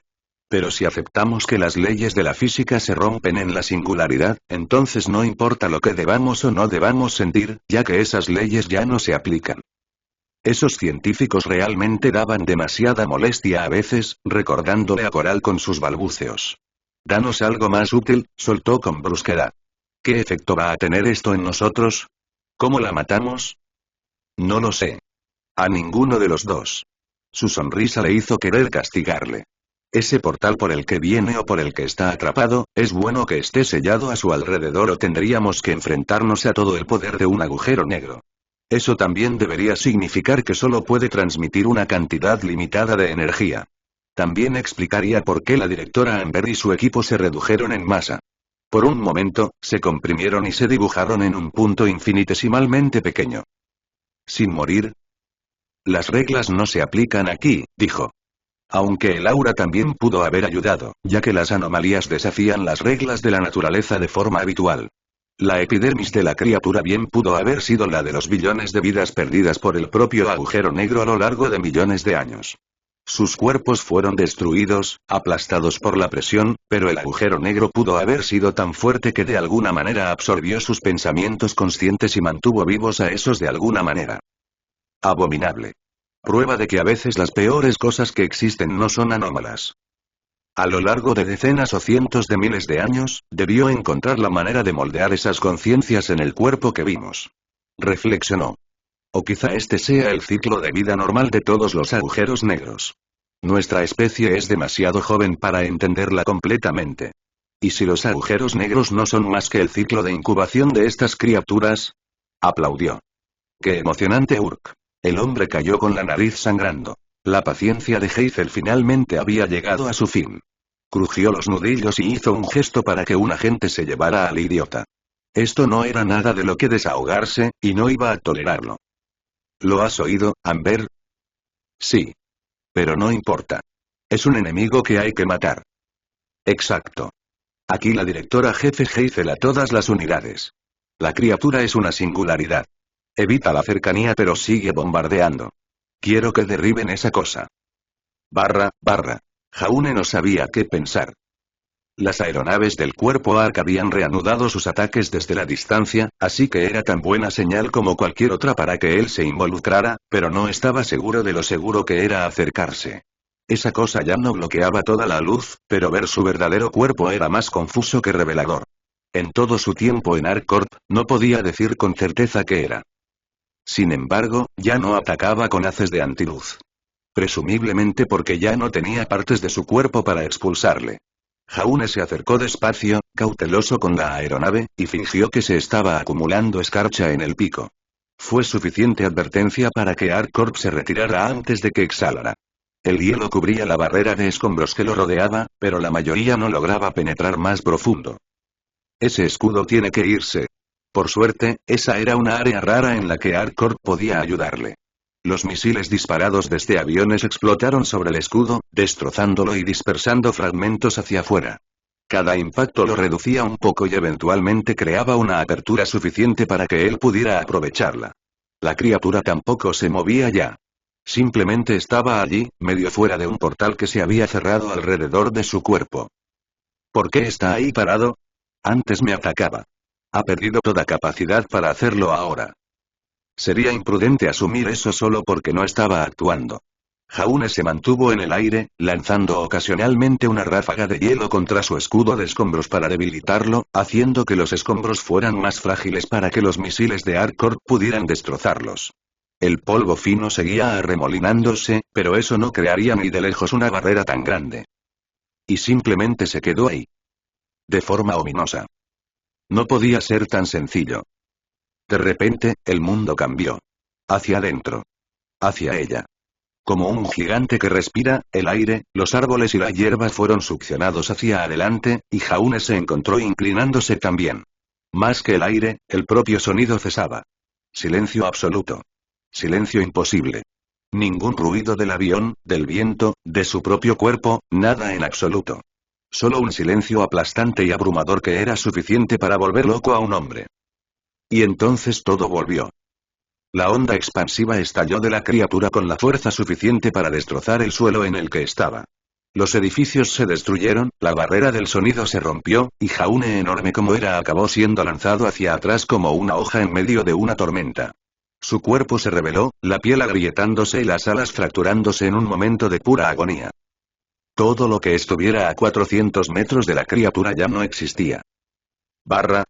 Pero si aceptamos que las leyes de la física se rompen en la singularidad, entonces no importa lo que debamos o no debamos sentir, ya que esas leyes ya no se aplican. Esos científicos realmente daban demasiada molestia a veces, recordándole a Coral con sus balbuceos. Danos algo más útil, soltó con brusquedad. ¿Qué efecto va a tener esto en nosotros? ¿Cómo la matamos? No lo sé. A ninguno de los dos. Su sonrisa le hizo querer castigarle. Ese portal por el que viene o por el que está atrapado, es bueno que esté sellado a su alrededor o tendríamos que enfrentarnos a todo el poder de un agujero negro. Eso también debería significar que solo puede transmitir una cantidad limitada de energía. También explicaría por qué la directora Amber y su equipo se redujeron en masa. Por un momento, se comprimieron y se dibujaron en un punto infinitesimalmente pequeño. ¿Sin morir? Las reglas no se aplican aquí, dijo. Aunque el aura también pudo haber ayudado, ya que las anomalías desafían las reglas de la naturaleza de forma habitual. La epidermis de la criatura bien pudo haber sido la de los billones de vidas perdidas por el propio agujero negro a lo largo de millones de años. Sus cuerpos fueron destruidos, aplastados por la presión, pero el agujero negro pudo haber sido tan fuerte que de alguna manera absorbió sus pensamientos conscientes y mantuvo vivos a esos de alguna manera. Abominable. Prueba de que a veces las peores cosas que existen no son anómalas. A lo largo de decenas o cientos de miles de años, debió encontrar la manera de moldear esas conciencias en el cuerpo que vimos. Reflexionó. O quizá este sea el ciclo de vida normal de todos los agujeros negros. Nuestra especie es demasiado joven para entenderla completamente. ¿Y si los agujeros negros no son más que el ciclo de incubación de estas criaturas? Aplaudió. ¡Qué emocionante, Urk! El hombre cayó con la nariz sangrando. La paciencia de Hazel finalmente había llegado a su fin. Crujió los nudillos y hizo un gesto para que un agente se llevara al idiota. Esto no era nada de lo que desahogarse, y no iba a tolerarlo. ¿Lo has oído, Amber? Sí. Pero no importa. Es un enemigo que hay que matar. Exacto. Aquí la directora jefe Hazel a todas las unidades. La criatura es una singularidad. Evita la cercanía pero sigue bombardeando. Quiero que derriben esa cosa. Barra. Jaune no sabía qué pensar. Las aeronaves del cuerpo Ark habían reanudado sus ataques desde la distancia, así que era tan buena señal como cualquier otra para que él se involucrara, pero no estaba seguro de lo seguro que era acercarse. Esa cosa ya no bloqueaba toda la luz, pero ver su verdadero cuerpo era más confuso que revelador. En todo su tiempo en ArkCorp, no podía decir con certeza qué era. Sin embargo, ya no atacaba con haces de antiluz. Presumiblemente porque ya no tenía partes de su cuerpo para expulsarle. Jaune se acercó despacio, cauteloso con la aeronave, y fingió que se estaba acumulando escarcha en el pico. Fue suficiente advertencia para que ArkCorp se retirara antes de que exhalara. El hielo cubría la barrera de escombros que lo rodeaba, pero la mayoría no lograba penetrar más profundo. Ese escudo tiene que irse. Por suerte, esa era una área rara en la que ArkCorp podía ayudarle. Los misiles disparados desde aviones explotaron sobre el escudo, destrozándolo y dispersando fragmentos hacia afuera. Cada impacto lo reducía un poco y eventualmente creaba una apertura suficiente para que él pudiera aprovecharla. La criatura tampoco se movía ya. Simplemente estaba allí, medio fuera de un portal que se había cerrado alrededor de su cuerpo. ¿Por qué está ahí parado? Antes me atacaba. Ha perdido toda capacidad para hacerlo ahora. Sería imprudente asumir eso solo porque no estaba actuando. Jaune se mantuvo en el aire, lanzando ocasionalmente una ráfaga de hielo contra su escudo de escombros para debilitarlo, haciendo que los escombros fueran más frágiles para que los misiles de ArkCorp pudieran destrozarlos. El polvo fino seguía arremolinándose, pero eso no crearía ni de lejos una barrera tan grande. Y simplemente se quedó ahí. De forma ominosa. No podía ser tan sencillo. De repente, el mundo cambió. Hacia adentro. Hacia ella. Como un gigante que respira, el aire, los árboles y la hierba fueron succionados hacia adelante, y Jaune se encontró inclinándose también. Más que el aire, el propio sonido cesaba. Silencio absoluto. Silencio imposible. Ningún ruido del avión, del viento, de su propio cuerpo, nada en absoluto. Solo un silencio aplastante y abrumador que era suficiente para volver loco a un hombre. Y entonces todo volvió. La onda expansiva estalló de la criatura con la fuerza suficiente para destrozar el suelo en el que estaba. Los edificios se destruyeron, la barrera del sonido se rompió, y Jaune enorme como era acabó siendo lanzado hacia atrás como una hoja en medio de una tormenta. Su cuerpo se reveló, la piel agrietándose y las alas fracturándose en un momento de pura agonía. Todo lo que estuviera a 400 metros de la criatura ya no existía. Barra.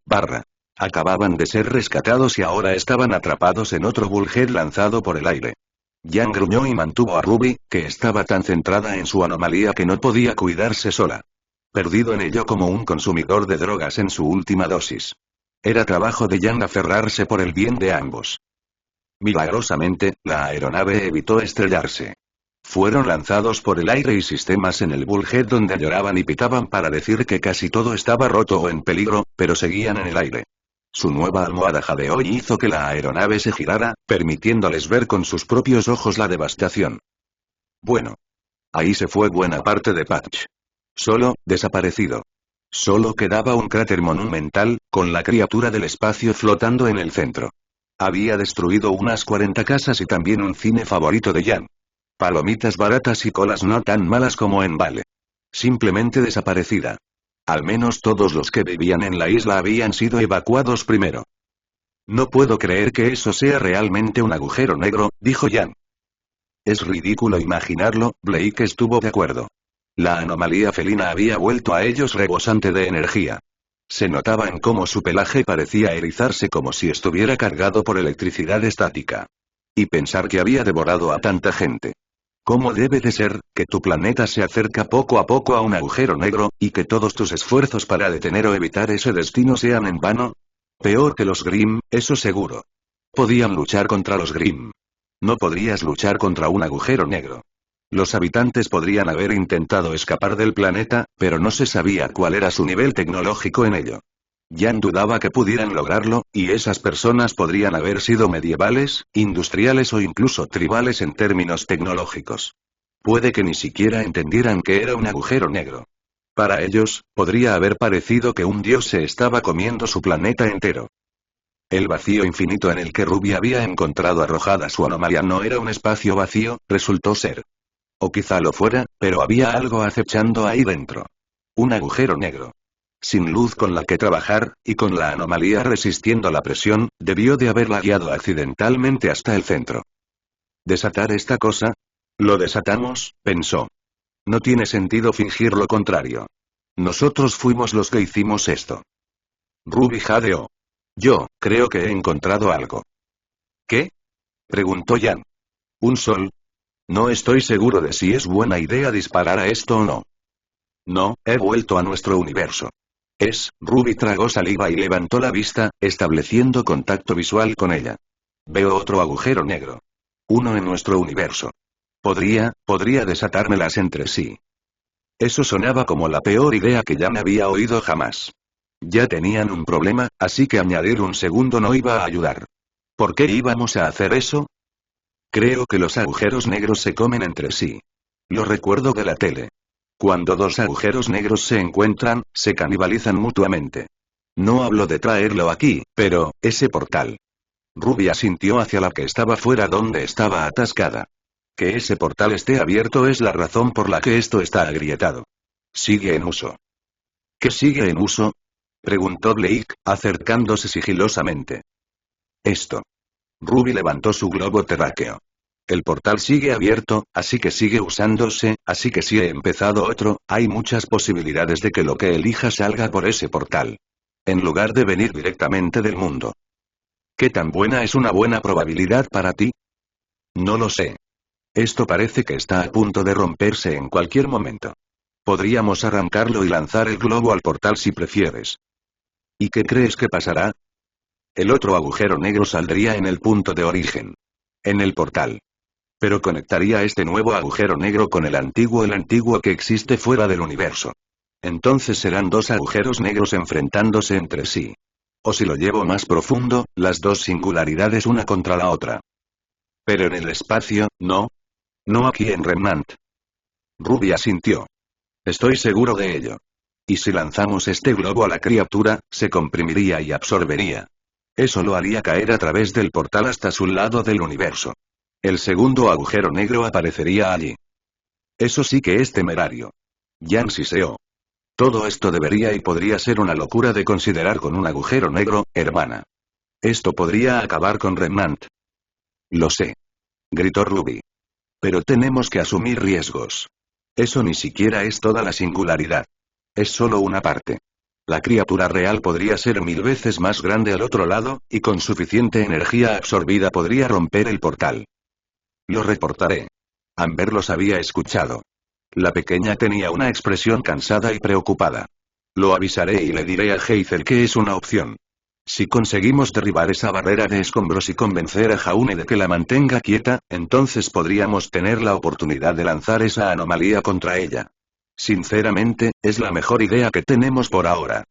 Acababan de ser rescatados y ahora estaban atrapados en otro Bullhead lanzado por el aire. Yang gruñó y mantuvo a Ruby, que estaba tan centrada en su anomalía que no podía cuidarse sola. Perdido en ello como un consumidor de drogas en su última dosis. Era trabajo de Yang aferrarse por el bien de ambos. Milagrosamente, la aeronave evitó estrellarse. Fueron lanzados por el aire y sistemas en el Bullhead donde lloraban y pitaban para decir que casi todo estaba roto o en peligro, pero seguían en el aire. Su nueva almohada jadeó y hizo que la aeronave se girara, permitiéndoles ver con sus propios ojos la devastación. Bueno. Ahí se fue buena parte de Patch. Solo, desaparecido. Solo quedaba un cráter monumental, con la criatura del espacio flotando en el centro. Había destruido unas 40 casas y también un cine favorito de Jan. Palomitas baratas y colas no tan malas como en Vale. Simplemente desaparecida. Al menos todos los que vivían en la isla habían sido evacuados primero. No puedo creer que eso sea realmente un agujero negro, dijo Jan. Es ridículo imaginarlo, Blake estuvo de acuerdo. La anomalía felina había vuelto a ellos rebosante de energía. Se notaba en cómo su pelaje parecía erizarse como si estuviera cargado por electricidad estática. Y pensar que había devorado a tanta gente. ¿Cómo debe de ser, que tu planeta se acerca poco a poco a un agujero negro, y que todos tus esfuerzos para detener o evitar ese destino sean en vano? Peor que los Grimm, eso seguro. Podían luchar contra los Grimm. No podrías luchar contra un agujero negro. Los habitantes podrían haber intentado escapar del planeta, pero no se sabía cuál era su nivel tecnológico en ello. Jan dudaba que pudieran lograrlo, y esas personas podrían haber sido medievales, industriales o incluso tribales en términos tecnológicos. Puede que ni siquiera entendieran que era un agujero negro. Para ellos, podría haber parecido que un dios se estaba comiendo su planeta entero. El vacío infinito en el que Ruby había encontrado arrojada su anomalía no era un espacio vacío, resultó ser. O quizá lo fuera, pero había algo acechando ahí dentro. Un agujero negro. Sin luz con la que trabajar, y con la anomalía resistiendo la presión, debió de haberla guiado accidentalmente hasta el centro. ¿Desatar esta cosa? Lo desatamos, pensó. No tiene sentido fingir lo contrario. Nosotros fuimos los que hicimos esto. Ruby jadeó. Yo, creo que he encontrado algo. ¿Qué? Preguntó Jan. ¿Un sol? No estoy seguro de si es buena idea disparar a esto o no. No, he vuelto a nuestro universo. Ruby tragó saliva y levantó la vista, estableciendo contacto visual con ella. Veo otro agujero negro. Uno en nuestro universo. Podría desatármelas entre sí. Eso sonaba como la peor idea que Jan había oído jamás. Ya tenían un problema, así que añadir un segundo no iba a ayudar. ¿Por qué íbamos a hacer eso? Creo que los agujeros negros se comen entre sí. Lo recuerdo de la tele. Cuando dos agujeros negros se encuentran, se canibalizan mutuamente. No hablo de traerlo aquí, pero, ese portal. Ruby asintió hacia la que estaba fuera donde estaba atascada. Que ese portal esté abierto es la razón por la que esto está agrietado. Sigue en uso. ¿Qué sigue en uso? Preguntó Blake, acercándose sigilosamente. Esto. Ruby levantó su globo terráqueo. El portal sigue abierto, así que sigue usándose, así que si he empezado otro, hay muchas posibilidades de que lo que elija salga por ese portal. En lugar de venir directamente del mundo. ¿Qué tan buena es una buena probabilidad para ti? No lo sé. Esto parece que está a punto de romperse en cualquier momento. Podríamos arrancarlo y lanzar el globo al portal si prefieres. ¿Y qué crees que pasará? El otro agujero negro saldría en el punto de origen. En el portal. Pero conectaría este nuevo agujero negro con el antiguo que existe fuera del universo. Entonces serán dos agujeros negros enfrentándose entre sí. O si lo llevo más profundo, las dos singularidades una contra la otra. Pero en el espacio, no. No aquí en Remnant. Ruby asintió. Estoy seguro de ello. Y si lanzamos este globo a la criatura, se comprimiría y absorbería. Eso lo haría caer a través del portal hasta su lado del universo. El segundo agujero negro aparecería allí. Eso sí que es temerario. Yang siseó. Todo esto debería y podría ser una locura de considerar con un agujero negro, hermana. Esto podría acabar con Remnant. Lo sé. Gritó Ruby. Pero tenemos que asumir riesgos. Eso ni siquiera es toda la singularidad. Es solo una parte. La criatura real podría ser 1000 veces más grande al otro lado, y con suficiente energía absorbida podría romper el portal. Lo reportaré. Amber los había escuchado. La pequeña tenía una expresión cansada y preocupada. Lo avisaré y le diré a Hazel que es una opción. Si conseguimos derribar esa barrera de escombros y convencer a Jaune de que la mantenga quieta, entonces podríamos tener la oportunidad de lanzar esa anomalía contra ella. Sinceramente, es la mejor idea que tenemos por ahora.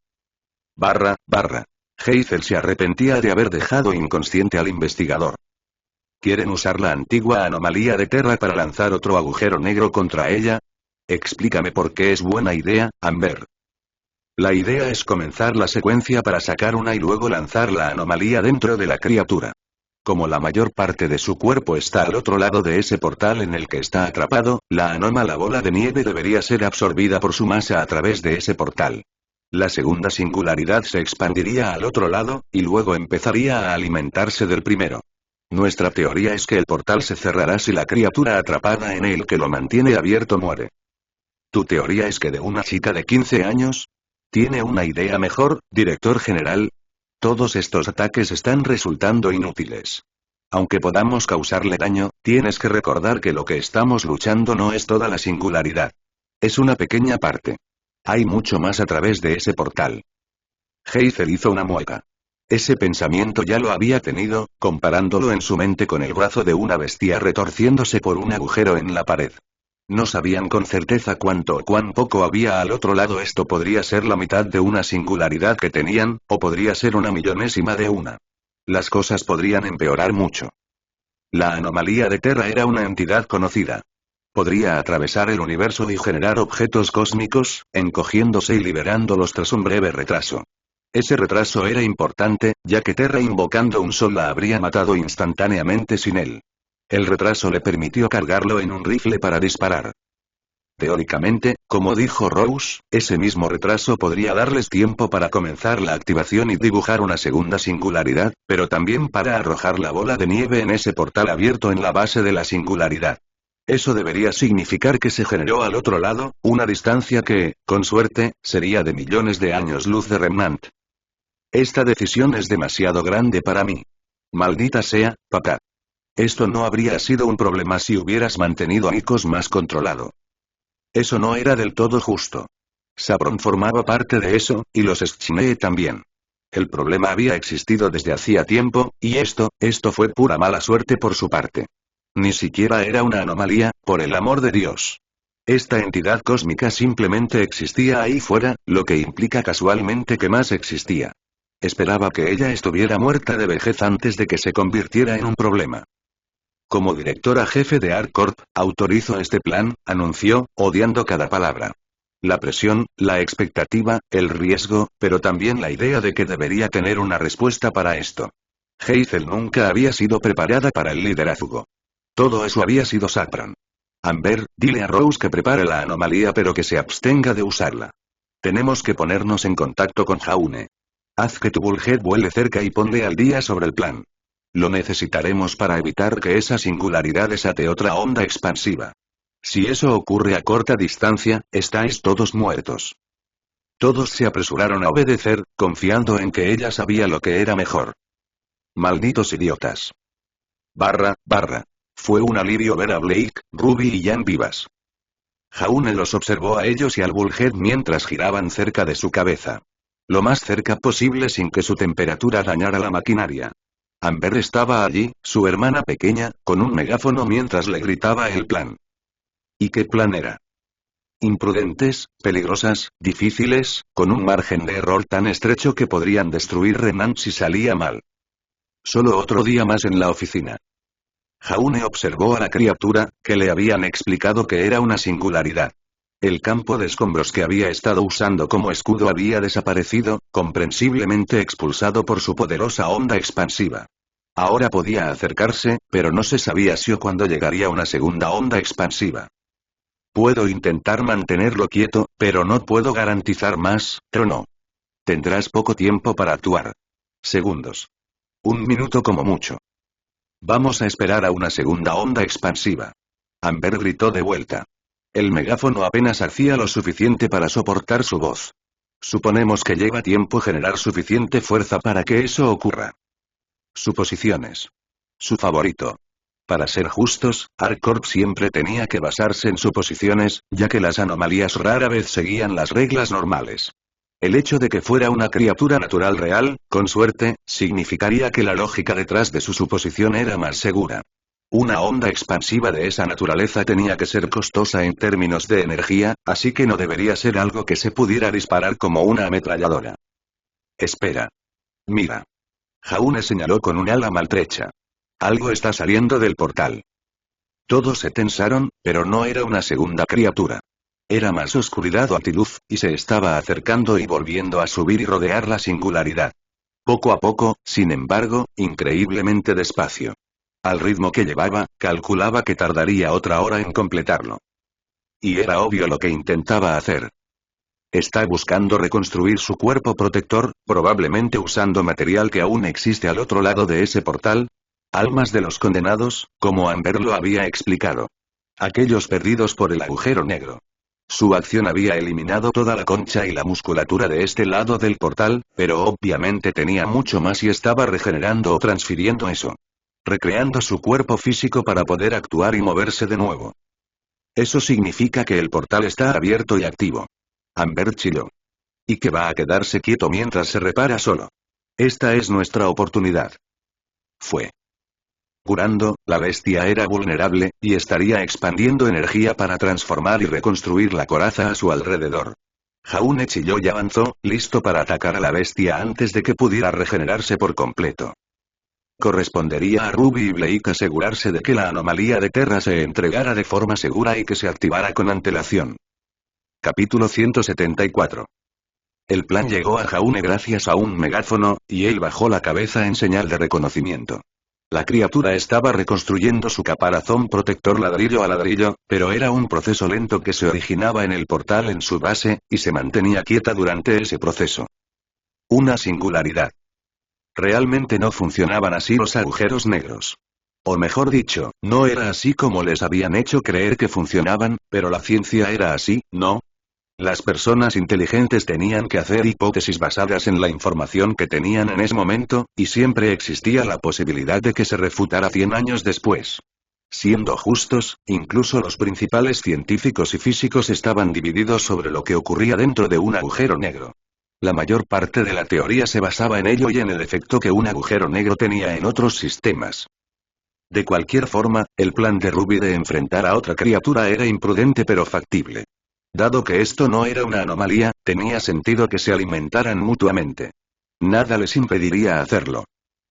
Hazel se arrepentía de haber dejado inconsciente al investigador. ¿Quieren usar la antigua anomalía de Terra para lanzar otro agujero negro contra ella? Explícame por qué es buena idea, Amber. La idea es comenzar la secuencia para sacar una y luego lanzar la anomalía dentro de la criatura. Como la mayor parte de su cuerpo está al otro lado de ese portal en el que está atrapado, la anómala bola de nieve debería ser absorbida por su masa a través de ese portal. La segunda singularidad se expandiría al otro lado, y luego empezaría a alimentarse del primero. Nuestra teoría es que el portal se cerrará si la criatura atrapada en él que lo mantiene abierto muere. ¿Tu teoría es que de una chica de 15 años? ¿Tiene una idea mejor, director general? Todos estos ataques están resultando inútiles. Aunque podamos causarle daño, tienes que recordar que lo que estamos luchando no es toda la singularidad. Es una pequeña parte. Hay mucho más a través de ese portal. Hazel hizo una mueca. Ese pensamiento ya lo había tenido, comparándolo en su mente con el brazo de una bestia retorciéndose por un agujero en la pared. No sabían con certeza cuánto o cuán poco había al otro lado. Esto podría ser la mitad de una singularidad que tenían, o podría ser una millonésima de una. Las cosas podrían empeorar mucho. La anomalía de Terra era una entidad conocida. Podría atravesar el universo y generar objetos cósmicos, encogiéndose y liberándolos tras un breve retraso. Ese retraso era importante, ya que Terra invocando un sol la habría matado instantáneamente sin él. El retraso le permitió cargarlo en un rifle para disparar. Teóricamente, como dijo Rose, ese mismo retraso podría darles tiempo para comenzar la activación y dibujar una segunda singularidad, pero también para arrojar la bola de nieve en ese portal abierto en la base de la singularidad. Eso debería significar que se generó al otro lado, una distancia que, con suerte, sería de millones de años luz de Remnant. Esta decisión es demasiado grande para mí. Maldita sea, papá. Esto no habría sido un problema si hubieras mantenido a Nikos más controlado. Eso no era del todo justo. Sabron formaba parte de eso, y los Schnee también. El problema había existido desde hacía tiempo, y esto fue pura mala suerte por su parte. Ni siquiera era una anomalía, por el amor de Dios. Esta entidad cósmica simplemente existía ahí fuera, lo que implica casualmente que más existía. Esperaba que ella estuviera muerta de vejez antes de que se convirtiera en un problema. Como directora jefe de ArcCorp, autorizo este plan, anunció, odiando cada palabra. La presión, la expectativa, el riesgo, pero también la idea de que debería tener una respuesta para esto. Hazel nunca había sido preparada para el liderazgo. Todo eso había sido Sabron. Amber, dile a Rose que prepare la anomalía pero que se abstenga de usarla. Tenemos que ponernos en contacto con Jaune. Haz que tu Bullhead vuele cerca y ponle al día sobre el plan. Lo necesitaremos para evitar que esa singularidad desate otra onda expansiva. Si eso ocurre a corta distancia, estáis todos muertos. Todos se apresuraron a obedecer, confiando en que ella sabía lo que era mejor. Malditos idiotas. Fue un alivio ver a Blake, Ruby y Jan vivas. Jaune los observó a ellos y al Bullhead mientras giraban cerca de su cabeza. Lo más cerca posible sin que su temperatura dañara la maquinaria. Amber estaba allí, su hermana pequeña, con un megáfono mientras le gritaba el plan. ¿Y qué plan era? Imprudentes, peligrosas, difíciles, con un margen de error tan estrecho que podrían destruir Remnant si salía mal. Solo otro día más en la oficina. Jaune observó a la criatura, que le habían explicado que era una singularidad. El campo de escombros que había estado usando como escudo había desaparecido, comprensiblemente expulsado por su poderosa onda expansiva. Ahora podía acercarse, pero no se sabía si o cuándo llegaría una segunda onda expansiva. Puedo intentar mantenerlo quieto, pero no puedo garantizar más, Trono. Tendrás poco tiempo para actuar. Segundos. 1 minuto como mucho. Vamos a esperar a una segunda onda expansiva. Amber gritó de vuelta. El megáfono apenas hacía lo suficiente para soportar su voz. Suponemos que lleva tiempo generar suficiente fuerza para que eso ocurra. Suposiciones. Su favorito. Para ser justos, ArcCorp siempre tenía que basarse en suposiciones, ya que las anomalías rara vez seguían las reglas normales. El hecho de que fuera una criatura natural real, con suerte, significaría que la lógica detrás de su suposición era más segura. Una onda expansiva de esa naturaleza tenía que ser costosa en términos de energía, así que no debería ser algo que se pudiera disparar como una ametralladora. Espera. Mira. Jaune señaló con un ala maltrecha. Algo está saliendo del portal. Todos se tensaron, pero no era una segunda criatura. Era más oscuridad o antiluz, y se estaba acercando y volviendo a subir y rodear la singularidad. Poco a poco, sin embargo, increíblemente despacio. Al ritmo que llevaba, calculaba que tardaría otra hora en completarlo. Y era obvio lo que intentaba hacer. Está buscando reconstruir su cuerpo protector, probablemente usando material que aún existe al otro lado de ese portal. Almas de los condenados, como Amber lo había explicado. Aquellos perdidos por el agujero negro. Su acción había eliminado toda la concha y la musculatura de este lado del portal, pero obviamente tenía mucho más y estaba regenerando o transfiriendo eso. Recreando su cuerpo físico para poder actuar y moverse de nuevo. Eso significa que el portal está abierto y activo. Amber chilló. Y que va a quedarse quieto mientras se repara solo. Esta es nuestra oportunidad. Fue. Curando, la bestia era vulnerable, y estaría expandiendo energía para transformar y reconstruir la coraza a su alrededor. Jaune chilló y avanzó, listo para atacar a la bestia antes de que pudiera regenerarse por completo. Correspondería a Ruby y Blake asegurarse de que la anomalía de Terra se entregara de forma segura y que se activara con antelación. Capítulo 174. El plan llegó a Jaune gracias a un megáfono, y él bajó la cabeza en señal de reconocimiento. La criatura estaba reconstruyendo su caparazón protector ladrillo a ladrillo, pero era un proceso lento que se originaba en el portal en su base, y se mantenía quieta durante ese proceso. Una singularidad. Realmente no funcionaban así los agujeros negros. O mejor dicho, no era así como les habían hecho creer que funcionaban, pero la ciencia era así, ¿no? Las personas inteligentes tenían que hacer hipótesis basadas en la información que tenían en ese momento, y siempre existía la posibilidad de que se refutara 100 años después. Siendo justos, incluso los principales científicos y físicos estaban divididos sobre lo que ocurría dentro de un agujero negro. La mayor parte de la teoría se basaba en ello y en el efecto que un agujero negro tenía en otros sistemas. De cualquier forma, el plan de Ruby de enfrentar a otra criatura era imprudente pero factible. Dado que esto no era una anomalía, tenía sentido que se alimentaran mutuamente. Nada les impediría hacerlo.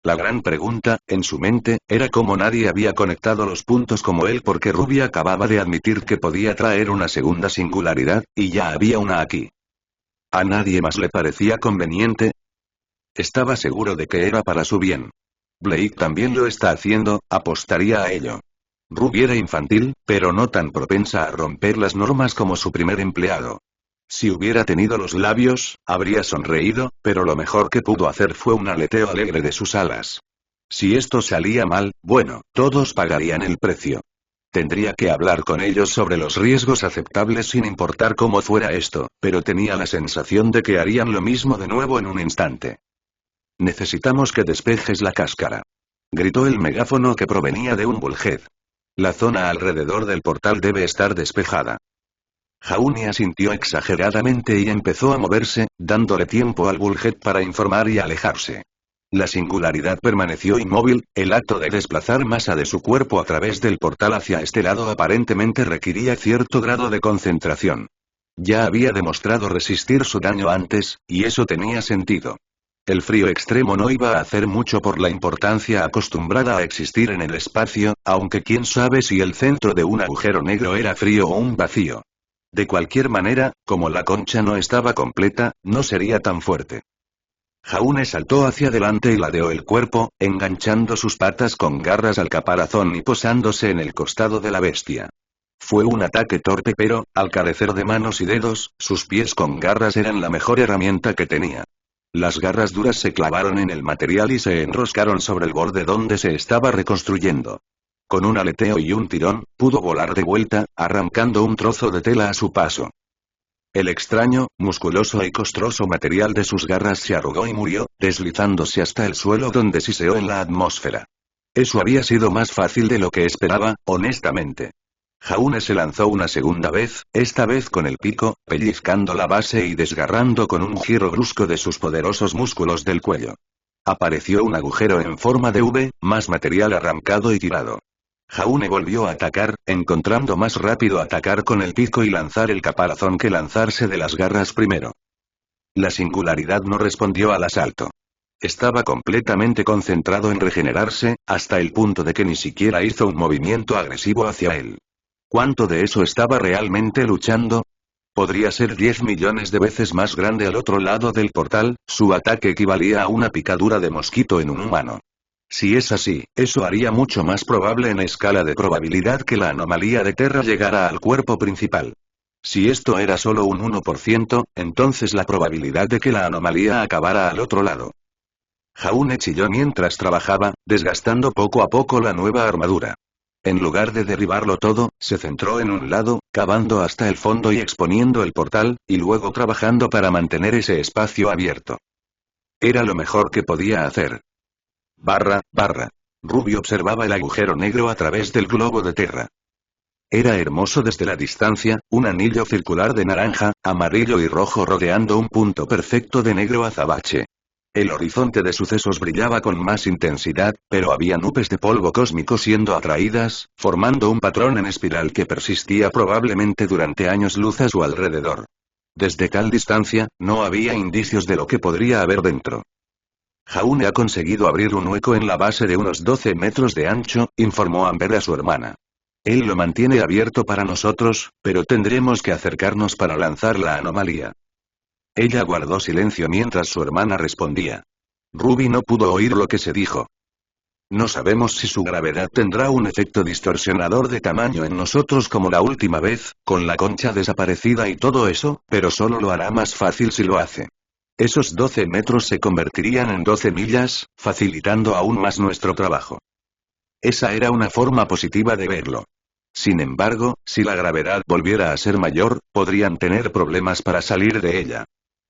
La gran pregunta, en su mente, era cómo nadie había conectado los puntos como él porque Ruby acababa de admitir que podía traer una segunda singularidad, y ya había una aquí. ¿A nadie más le parecía conveniente? Estaba seguro de que era para su bien. Blake también lo está haciendo, apostaría a ello. Ruby era infantil, pero no tan propensa a romper las normas como su primer empleado. Si hubiera tenido los labios, habría sonreído, pero lo mejor que pudo hacer fue un aleteo alegre de sus alas. Si esto salía mal, bueno, todos pagarían el precio. Tendría que hablar con ellos sobre los riesgos aceptables sin importar cómo fuera esto, pero tenía la sensación de que harían lo mismo de nuevo en un instante. Necesitamos que despejes la cáscara. Gritó el megáfono que provenía de un bulkhead. La zona alrededor del portal debe estar despejada. Jaune asintió exageradamente y empezó a moverse, dándole tiempo al bulkhead para informar y alejarse. La singularidad permaneció inmóvil, el acto de desplazar masa de su cuerpo a través del portal hacia este lado aparentemente requería cierto grado de concentración. Ya había demostrado resistir su daño antes, y eso tenía sentido. El frío extremo no iba a hacer mucho por la importancia acostumbrada a existir en el espacio, aunque quién sabe si el centro de un agujero negro era frío o un vacío. De cualquier manera, como la concha no estaba completa, no sería tan fuerte. Jaune saltó hacia adelante y ladeó el cuerpo, enganchando sus patas con garras al caparazón y posándose en el costado de la bestia. Fue un ataque torpe pero, al carecer de manos y dedos, sus pies con garras eran la mejor herramienta que tenía. Las garras duras se clavaron en el material y se enroscaron sobre el borde donde se estaba reconstruyendo. Con un aleteo y un tirón, pudo volar de vuelta, arrancando un trozo de tela a su paso. El extraño, musculoso y costroso material de sus garras se arrugó y murió, deslizándose hasta el suelo donde siseó en la atmósfera. Eso había sido más fácil de lo que esperaba, honestamente. Jaune se lanzó una segunda vez, esta vez con el pico, pellizcando la base y desgarrando con un giro brusco de sus poderosos músculos del cuello. Apareció un agujero en forma de V, más material arrancado y tirado. Jaune volvió a atacar, encontrando más rápido atacar con el pico y lanzar el caparazón que lanzarse de las garras primero. La singularidad no respondió al asalto. Estaba completamente concentrado en regenerarse, hasta el punto de que ni siquiera hizo un movimiento agresivo hacia él. ¿Cuánto de eso estaba realmente luchando? Podría ser 10 millones de veces más grande al otro lado del portal, su ataque equivalía a una picadura de mosquito en un humano. Si es así, eso haría mucho más probable en escala de probabilidad que la anomalía de Terra llegara al cuerpo principal. Si esto era solo un 1%, entonces la probabilidad de que la anomalía acabara al otro lado. Jaune chilló mientras trabajaba, desgastando poco a poco la nueva armadura. En lugar de derribarlo todo, se centró en un lado, cavando hasta el fondo y exponiendo el portal, y luego trabajando para mantener ese espacio abierto. Era lo mejor que podía hacer. Barra. Ruby observaba el agujero negro a través del globo de Terra. Era hermoso desde la distancia, un anillo circular de naranja, amarillo y rojo rodeando un punto perfecto de negro azabache. El horizonte de sucesos brillaba con más intensidad, pero había nubes de polvo cósmico siendo atraídas, formando un patrón en espiral que persistía probablemente durante años luz a su alrededor. Desde tal distancia, no había indicios de lo que podría haber dentro. Jaune ha conseguido abrir un hueco en la base de unos 12 metros de ancho, informó Amber a su hermana. Él lo mantiene abierto para nosotros, pero tendremos que acercarnos para lanzar la anomalía. Ella guardó silencio mientras su hermana respondía. Ruby no pudo oír lo que se dijo. No sabemos si su gravedad tendrá un efecto distorsionador de tamaño en nosotros como la última vez, con la concha desaparecida y todo eso, pero solo lo hará más fácil si lo hace. Esos 12 metros se convertirían en 12 millas, facilitando aún más nuestro trabajo. Esa era una forma positiva de verlo. Sin embargo, si la gravedad volviera a ser mayor, podrían tener problemas para salir de ella.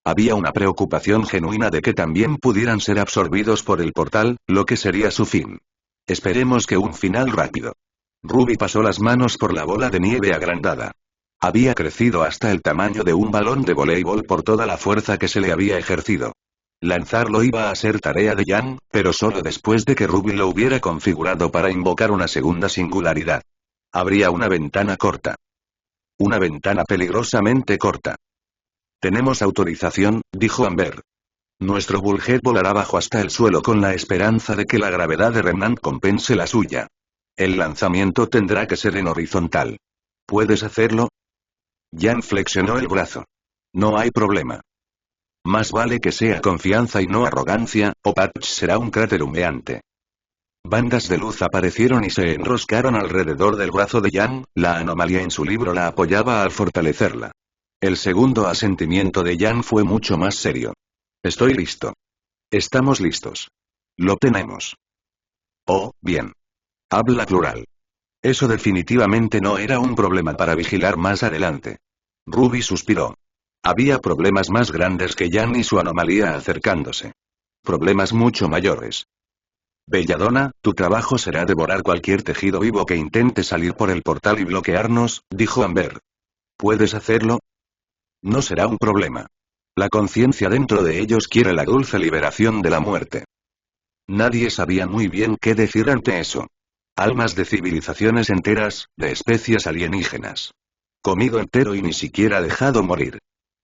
Había una preocupación genuina de que también pudieran ser absorbidos por el portal, lo que sería su fin. Esperemos que un final rápido. Ruby pasó las manos por la bola de nieve agrandada. Había crecido hasta el tamaño de un balón de voleibol por toda la fuerza que se le había ejercido. Lanzarlo iba a ser tarea de Jan, pero solo después de que Ruby lo hubiera configurado para invocar una segunda singularidad. Habría una ventana corta. Una ventana peligrosamente corta. Tenemos autorización, dijo Amber. Nuestro Bullhead volará bajo hasta el suelo con la esperanza de que la gravedad de Remnant compense la suya. El lanzamiento tendrá que ser en horizontal. ¿Puedes hacerlo? Jan flexionó el brazo. No hay problema. Más vale que sea confianza y no arrogancia, o Patch será un cráter humeante. Bandas de luz aparecieron y se enroscaron alrededor del brazo de Jan, la anomalía en su libro la apoyaba al fortalecerla. El segundo asentimiento de Jan fue mucho más serio. Estoy listo. Estamos listos. Lo tenemos. Oh, bien. Habla plural. Eso definitivamente no era un problema para vigilar más adelante. Ruby suspiró. Había problemas más grandes que Jan y su anomalía acercándose. Problemas mucho mayores. Belladonna, tu trabajo será devorar cualquier tejido vivo que intente salir por el portal y bloquearnos, dijo Amber. ¿Puedes hacerlo? No será un problema. La conciencia dentro de ellos quiere la dulce liberación de la muerte. Nadie sabía muy bien qué decir ante eso. Almas de civilizaciones enteras, de especies alienígenas. Comido entero y ni siquiera dejado morir.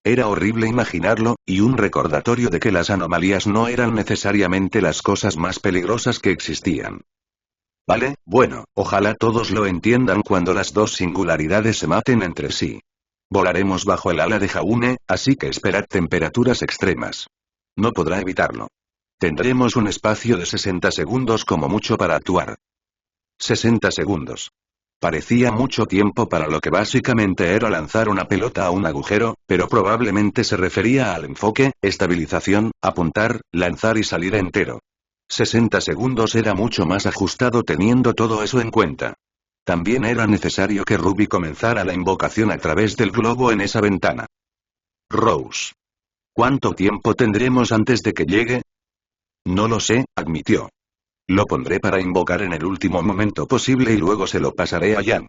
Era horrible imaginarlo, y un recordatorio de que las anomalías no eran necesariamente las cosas más peligrosas que existían. Vale, bueno, ojalá todos lo entiendan cuando las dos singularidades se maten entre sí. Volaremos bajo el ala de Jaune, así que esperad temperaturas extremas. No podrá evitarlo. Tendremos un espacio de 60 segundos como mucho para actuar. 60 segundos. Parecía mucho tiempo para lo que básicamente era lanzar una pelota a un agujero, pero probablemente se refería al enfoque, estabilización, apuntar, lanzar y salir entero. 60 segundos era mucho más ajustado teniendo todo eso en cuenta. También era necesario que Ruby comenzara la invocación a través del globo en esa ventana. Rose. ¿Cuánto tiempo tendremos antes de que llegue? No lo sé, admitió. Lo pondré para invocar en el último momento posible y luego se lo pasaré a Jan.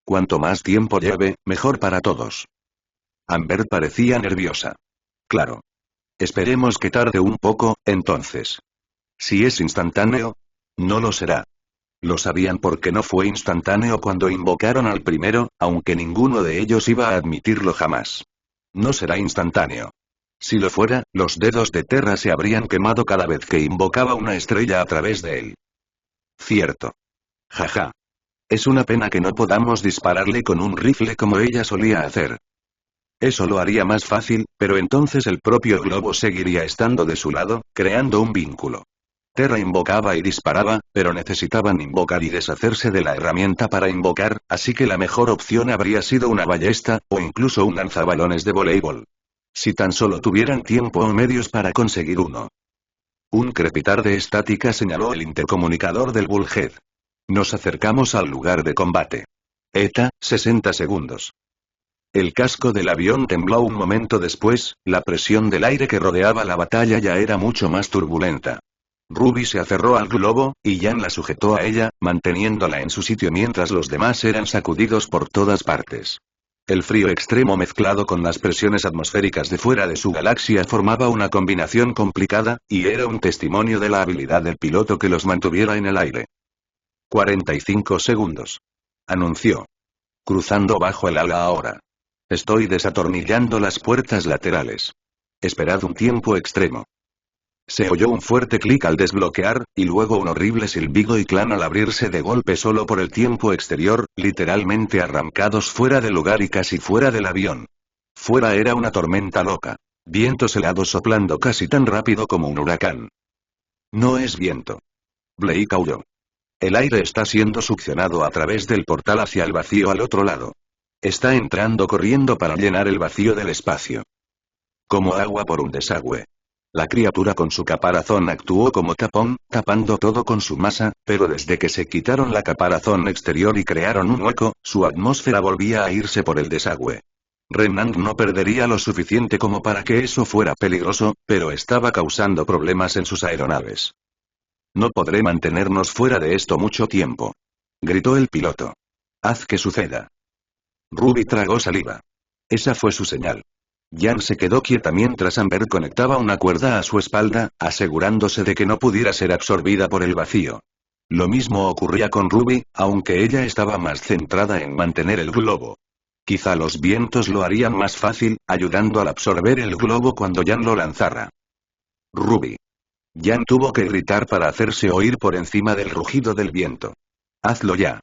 Cuanto más tiempo lleve, mejor para todos. Amber parecía nerviosa. Claro. Esperemos que tarde un poco, entonces. Si es instantáneo, no lo será. Lo sabían porque no fue instantáneo cuando invocaron al primero, aunque ninguno de ellos iba a admitirlo jamás. No será instantáneo. Si lo fuera, los dedos de Terra se habrían quemado cada vez que invocaba una estrella a través de él. Cierto. Jaja. Es una pena que no podamos dispararle con un rifle como ella solía hacer. Eso lo haría más fácil, pero entonces el propio globo seguiría estando de su lado, creando un vínculo. Terra invocaba y disparaba, pero necesitaban invocar y deshacerse de la herramienta para invocar, así que la mejor opción habría sido una ballesta, o incluso un lanzabalones de voleibol. Si tan solo tuvieran tiempo o medios para conseguir uno. Un crepitar de estática señaló el intercomunicador del Bullhead. Nos acercamos al lugar de combate. ETA, 60 segundos. El casco del avión tembló un momento después, la presión del aire que rodeaba la batalla ya era mucho más turbulenta. Ruby se aferró al globo, y Jan la sujetó a ella, manteniéndola en su sitio mientras los demás eran sacudidos por todas partes. El frío extremo mezclado con las presiones atmosféricas de fuera de su galaxia formaba una combinación complicada, y era un testimonio de la habilidad del piloto que los mantuviera en el aire. 45 segundos. Anunció. Cruzando bajo el ala ahora. Estoy desatornillando las puertas laterales. Esperad un tiempo extremo. Se oyó un fuerte clic al desbloquear, y luego un horrible silbido y clan al abrirse de golpe solo por el tiempo exterior, literalmente arrancados fuera del lugar y casi fuera del avión. Fuera era una tormenta loca. Vientos helados soplando casi tan rápido como un huracán. No es viento. Blake aulló. El aire está siendo succionado a través del portal hacia el vacío al otro lado. Está entrando corriendo para llenar el vacío del espacio. Como agua por un desagüe. La criatura con su caparazón actuó como tapón, tapando todo con su masa, pero desde que se quitaron la caparazón exterior y crearon un hueco, su atmósfera volvía a irse por el desagüe. Remnant no perdería lo suficiente como para que eso fuera peligroso, pero estaba causando problemas en sus aeronaves. No podré mantenernos fuera de esto mucho tiempo. Gritó el piloto. Haz que suceda. Ruby tragó saliva. Esa fue su señal. Jan se quedó quieta mientras Amber conectaba una cuerda a su espalda, asegurándose de que no pudiera ser absorbida por el vacío. Lo mismo ocurría con Ruby, aunque ella estaba más centrada en mantener el globo. Quizá los vientos lo harían más fácil, ayudando al absorber el globo cuando Jan lo lanzara. Ruby. Jan tuvo que gritar para hacerse oír por encima del rugido del viento. Hazlo ya.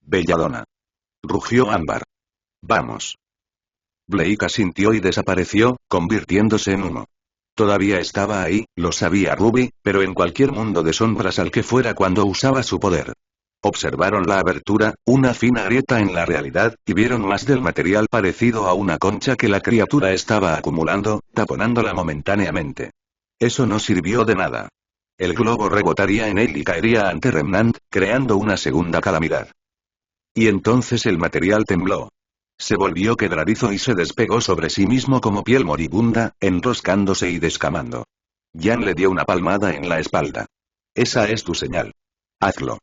Belladona. Rugió Ámbar. Vamos. Blake asintió y desapareció, convirtiéndose en humo. Todavía estaba ahí, lo sabía Ruby, pero en cualquier mundo de sombras al que fuera cuando usaba su poder. Observaron la abertura, una fina grieta en la realidad, y vieron más del material parecido a una concha que la criatura estaba acumulando, taponándola momentáneamente. Eso no sirvió de nada. El globo rebotaría en él y caería ante Remnant, creando una segunda calamidad. Y entonces el material tembló. Se volvió quebradizo y se despegó sobre sí mismo como piel moribunda, enroscándose y descamando. Jan le dio una palmada en la espalda. Esa es tu señal. Hazlo.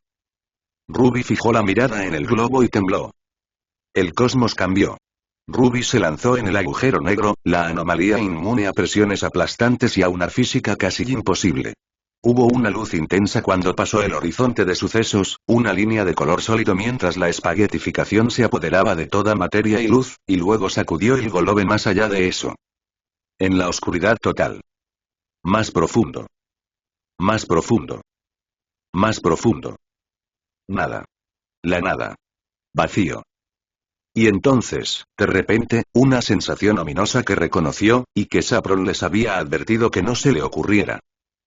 Ruby fijó la mirada en el globo y tembló. El cosmos cambió. Ruby se lanzó en el agujero negro, la anomalía inmune a presiones aplastantes y a una física casi imposible. Hubo una luz intensa cuando pasó el horizonte de sucesos, una línea de color sólido mientras la espaguetificación se apoderaba de toda materia y luz, y luego sacudió el globo más allá de eso. En la oscuridad total. Más profundo. Más profundo. Más profundo. Nada. La nada. Vacío. Y entonces, de repente, una sensación ominosa que reconoció, y que Saffron les había advertido que no se le ocurriera.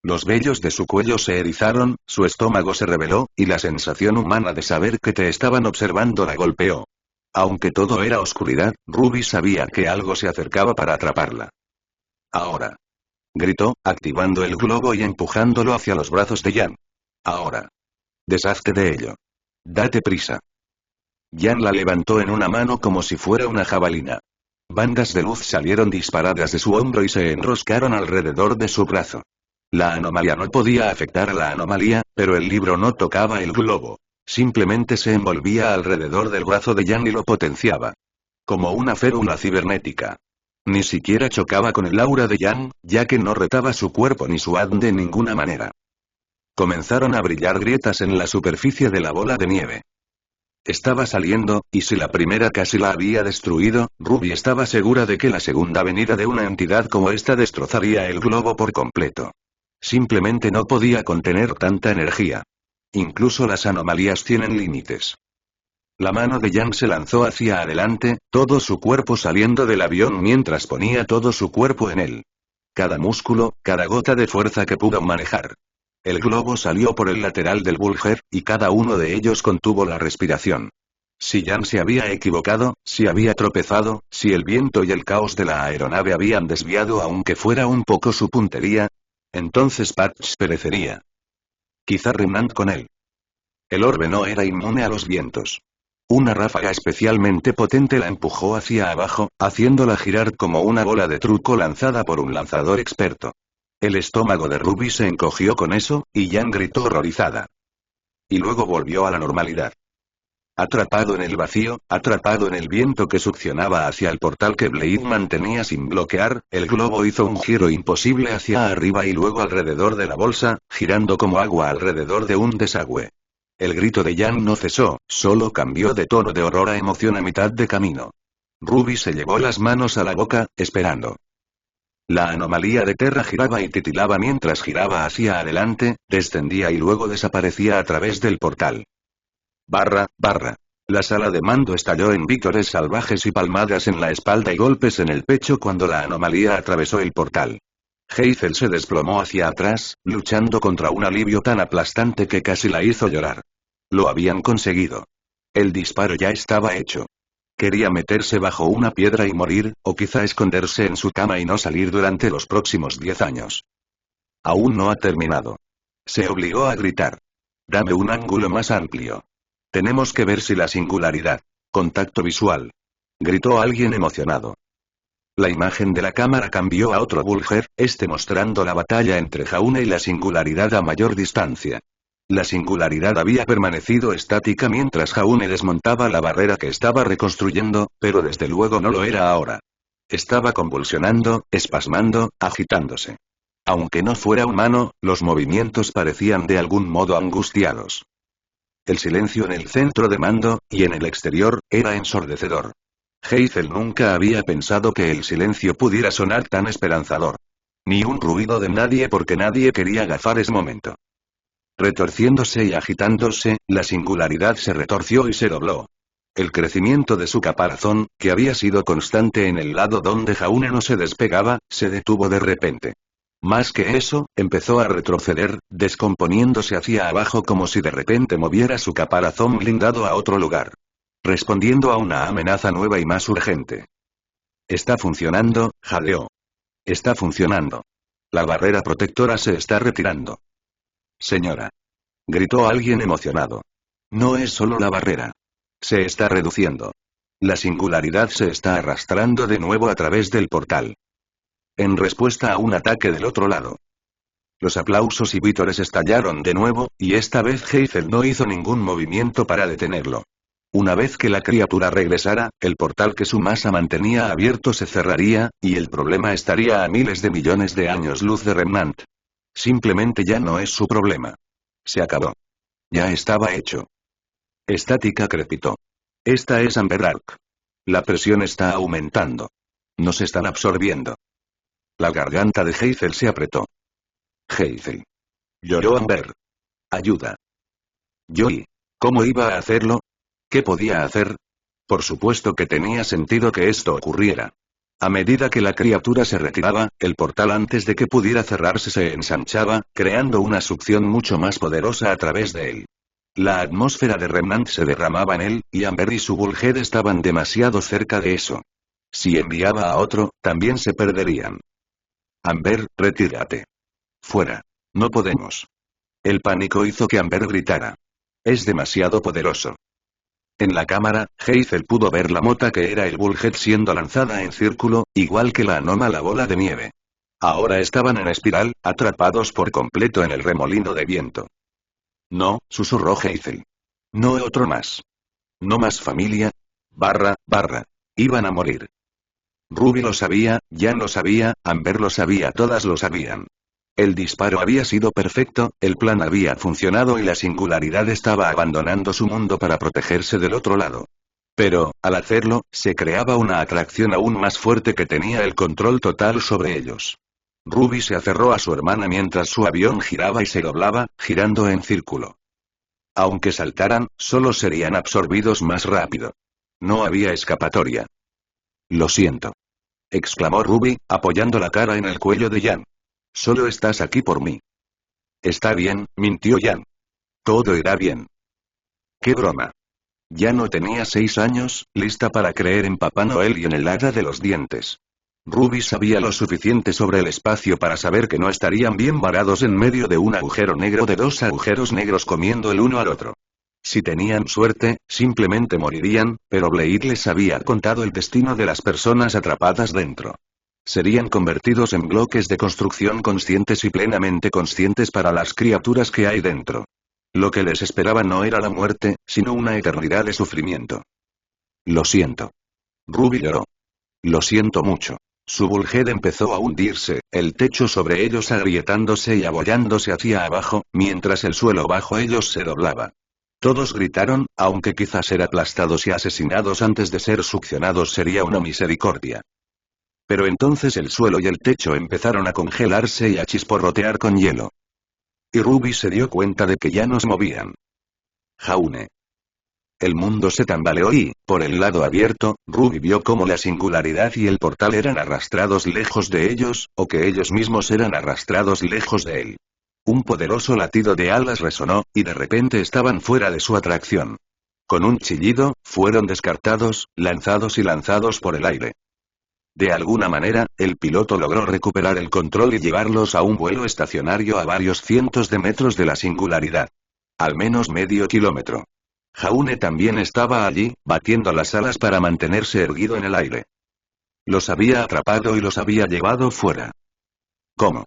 Los vellos de su cuello se erizaron, su estómago se reveló, y la sensación humana de saber que te estaban observando la golpeó. Aunque todo era oscuridad, Ruby sabía que algo se acercaba para atraparla. Ahora. Gritó, activando el globo y empujándolo hacia los brazos de Jan. Ahora. Deshazte de ello. Date prisa. Jan la levantó en una mano como si fuera una jabalina. Bandas de luz salieron disparadas de su hombro y se enroscaron alrededor de su brazo. La anomalía no podía afectar a la anomalía, pero el libro no tocaba el globo. Simplemente se envolvía alrededor del brazo de Jan y lo potenciaba. Como una férula cibernética. Ni siquiera chocaba con el aura de Jan, ya que no retaba su cuerpo ni su ADN de ninguna manera. Comenzaron a brillar grietas en la superficie de la bola de nieve. Estaba saliendo, y si la primera casi la había destruido, Ruby estaba segura de que la segunda venida de una entidad como esta destrozaría el globo por completo. Simplemente no podía contener tanta energía. Incluso las anomalías tienen límites. La mano de Jan se lanzó hacia adelante, todo su cuerpo saliendo del avión mientras ponía todo su cuerpo en él. Cada músculo, cada gota de fuerza que pudo manejar. El globo salió por el lateral del Vulger, y cada uno de ellos contuvo la respiración. Si Jan se había equivocado, si había tropezado, si el viento y el caos de la aeronave habían desviado aunque fuera un poco su puntería, entonces Patch perecería. Quizá Remnant con él. El orbe no era inmune a los vientos. Una ráfaga especialmente potente la empujó hacia abajo, haciéndola girar como una bola de truco lanzada por un lanzador experto. El estómago de Ruby se encogió con eso, y Jan gritó horrorizada. Y luego volvió a la normalidad. Atrapado en el vacío, atrapado en el viento que succionaba hacia el portal que Blade mantenía sin bloquear, el globo hizo un giro imposible hacia arriba y luego alrededor de la bolsa, girando como agua alrededor de un desagüe. El grito de Jan no cesó, solo cambió de tono de horror a emoción a mitad de camino. Ruby se llevó las manos a la boca, esperando. La anomalía de Terra giraba y titilaba mientras giraba hacia adelante, descendía y luego desaparecía a través del portal. Barra. La sala de mando estalló en vítores salvajes y palmadas en la espalda y golpes en el pecho cuando la anomalía atravesó el portal. Hazel se desplomó hacia atrás, luchando contra un alivio tan aplastante que casi la hizo llorar. Lo habían conseguido. El disparo ya estaba hecho. Quería meterse bajo una piedra y morir, o quizá esconderse en su cama y no salir durante los próximos 10 años. Aún no ha terminado. Se obligó a gritar. Dame un ángulo más amplio. Tenemos que ver si la singularidad. Contacto visual. Gritó alguien emocionado. La imagen de la cámara cambió a otro Vulger, mostrando la batalla entre Jaune y la singularidad a mayor distancia. La singularidad había permanecido estática mientras Jaune desmontaba la barrera que estaba reconstruyendo, pero desde luego no lo era ahora. Estaba convulsionando, espasmando, agitándose. Aunque no fuera humano, los movimientos parecían de algún modo angustiados. El silencio en el centro de mando, y en el exterior, era ensordecedor. Hazel nunca había pensado que el silencio pudiera sonar tan esperanzador. Ni un ruido de nadie porque nadie quería gafar ese momento. Retorciéndose y agitándose, la singularidad se retorció y se dobló. El crecimiento de su caparazón, que había sido constante en el lado donde Jaune no se despegaba, se detuvo de repente. Más que eso, empezó a retroceder, descomponiéndose hacia abajo como si de repente moviera su caparazón blindado a otro lugar. Respondiendo a una amenaza nueva y más urgente. Está funcionando, jadeó. Está funcionando. La barrera protectora se está retirando. Señora. Gritó alguien emocionado. No es solo la barrera. Se está reduciendo. La singularidad se está arrastrando de nuevo a través del portal. En respuesta a un ataque del otro lado. Los aplausos y vítores estallaron de nuevo, y esta vez Hazel no hizo ningún movimiento para detenerlo. Una vez que la criatura regresara, el portal que su masa mantenía abierto se cerraría, y el problema estaría a miles de millones de años luz de Remnant. Simplemente ya no es su problema. Se acabó. Ya estaba hecho. Estática crepitó. Esta es Amber Arc. La presión está aumentando. Nos están absorbiendo. La garganta de Hazel se apretó. Hazel. Lloró Amber. Ayuda. Joey. ¿Cómo iba a hacerlo? ¿Qué podía hacer? Por supuesto que tenía sentido que esto ocurriera. A medida que la criatura se retiraba, el portal antes de que pudiera cerrarse se ensanchaba, creando una succión mucho más poderosa a través de él. La atmósfera de Remnant se derramaba en él, y Amber y su Bullhead estaban demasiado cerca de eso. Si enviaba a otro, también se perderían. Amber, retírate. Fuera. No podemos. El pánico hizo que Amber gritara. Es demasiado poderoso. En la cámara, Hazel pudo ver la mota que era el Bullhead siendo lanzada en círculo, igual que la anómala bola de nieve. Ahora estaban en espiral, atrapados por completo en el remolino de viento. No, susurró Hazel. No otro más. No más familia. Barra. Iban a morir. Ruby lo sabía, Jan lo sabía, Amber lo sabía, todas lo sabían. El disparo había sido perfecto, el plan había funcionado y la singularidad estaba abandonando su mundo para protegerse del otro lado. Pero, al hacerlo, se creaba una atracción aún más fuerte que tenía el control total sobre ellos. Ruby se aferró a su hermana mientras su avión giraba y se doblaba, girando en círculo. Aunque saltaran, solo serían absorbidos más rápido. No había escapatoria. Lo siento. Exclamó Ruby, apoyando la cara en el cuello de Jan. Solo estás aquí por mí. Está bien, mintió Jan. Todo irá bien. ¡Qué broma! Ya no tenía 6 años, lista para creer en Papá Noel y en el hada de los dientes. Ruby sabía lo suficiente sobre el espacio para saber que no estarían bien varados en medio de un agujero negro de 2 agujeros negros comiendo el uno al otro. Si tenían suerte, simplemente morirían, pero Blade les había contado el destino de las personas atrapadas dentro. Serían convertidos en bloques de construcción conscientes y plenamente conscientes para las criaturas que hay dentro. Lo que les esperaba no era la muerte, sino una eternidad de sufrimiento. Lo siento. Ruby lloró. Lo siento mucho. Su Bullhead empezó a hundirse, el techo sobre ellos agrietándose y abollándose hacia abajo, mientras el suelo bajo ellos se doblaba. Todos gritaron, aunque quizás ser aplastados y asesinados antes de ser succionados sería una misericordia. Pero entonces el suelo y el techo empezaron a congelarse y a chisporrotear con hielo. Y Ruby se dio cuenta de que ya no se movían. Jaune. El mundo se tambaleó y, por el lado abierto, Ruby vio cómo la singularidad y el portal eran arrastrados lejos de ellos, o que ellos mismos eran arrastrados lejos de él. Un poderoso latido de alas resonó, y de repente estaban fuera de su atracción. Con un chillido, fueron descartados, lanzados y lanzados por el aire. De alguna manera, el piloto logró recuperar el control y llevarlos a un vuelo estacionario a varios cientos de metros de la singularidad. Al menos medio kilómetro. Jaune también estaba allí, batiendo las alas para mantenerse erguido en el aire. Los había atrapado y los había llevado fuera. ¿Cómo?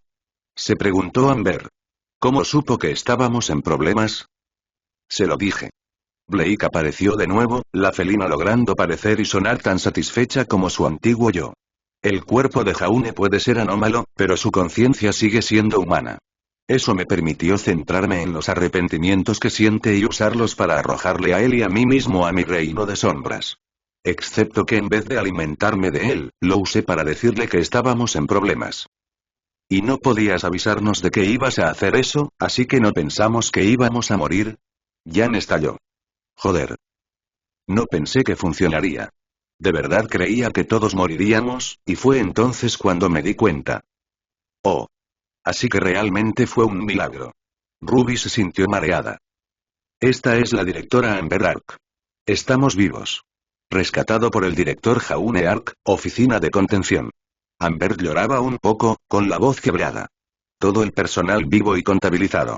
Se preguntó Amber. ¿Cómo supo que estábamos en problemas? Se lo dije. Blake apareció de nuevo, la felina logrando parecer y sonar tan satisfecha como su antiguo yo. El cuerpo de Jaune puede ser anómalo, pero su conciencia sigue siendo humana. Eso me permitió centrarme en los arrepentimientos que siente y usarlos para arrojarle a él y a mí mismo a mi reino de sombras. Excepto que en vez de alimentarme de él, lo usé para decirle que estábamos en problemas. Y no podías avisarnos de que ibas a hacer eso, así que no pensamos que íbamos a morir. Jan estalló. Joder. No pensé que funcionaría. De verdad creía que todos moriríamos, y fue entonces cuando me di cuenta. Oh. Así que realmente fue un milagro. Ruby se sintió mareada. Esta es la directora Amber Ark. Estamos vivos. Rescatado por el director Jaune Ark, oficina de contención. Amber lloraba un poco, con la voz quebrada. Todo el personal vivo y contabilizado.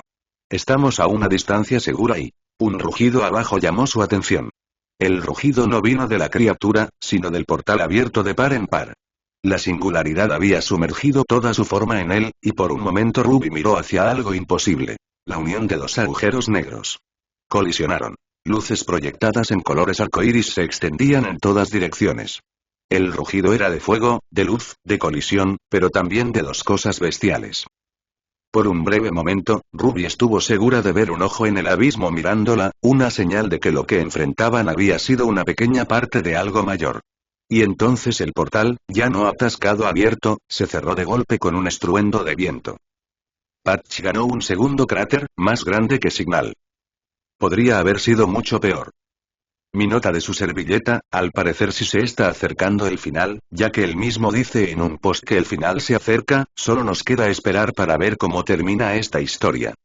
Estamos a una distancia segura y... Un rugido abajo llamó su atención. El rugido no vino de la criatura, sino del portal abierto de par en par. La singularidad había sumergido toda su forma en él, y por un momento Ruby miró hacia algo imposible. La unión de 2 agujeros negros. Colisionaron. Luces proyectadas en colores arcoíris se extendían en todas direcciones. El rugido era de fuego, de luz, de colisión, pero también de 2 cosas bestiales. Por un breve momento, Ruby estuvo segura de ver un ojo en el abismo mirándola, una señal de que lo que enfrentaban había sido una pequeña parte de algo mayor. Y entonces el portal, ya no atascado abierto, se cerró de golpe con un estruendo de viento. Patch ganó un segundo cráter, más grande que Signal. Podría haber sido mucho peor. Mi nota de su servilleta, al parecer sí se está acercando el final, ya que él mismo dice en un post que el final se acerca, solo nos queda esperar para ver cómo termina esta historia.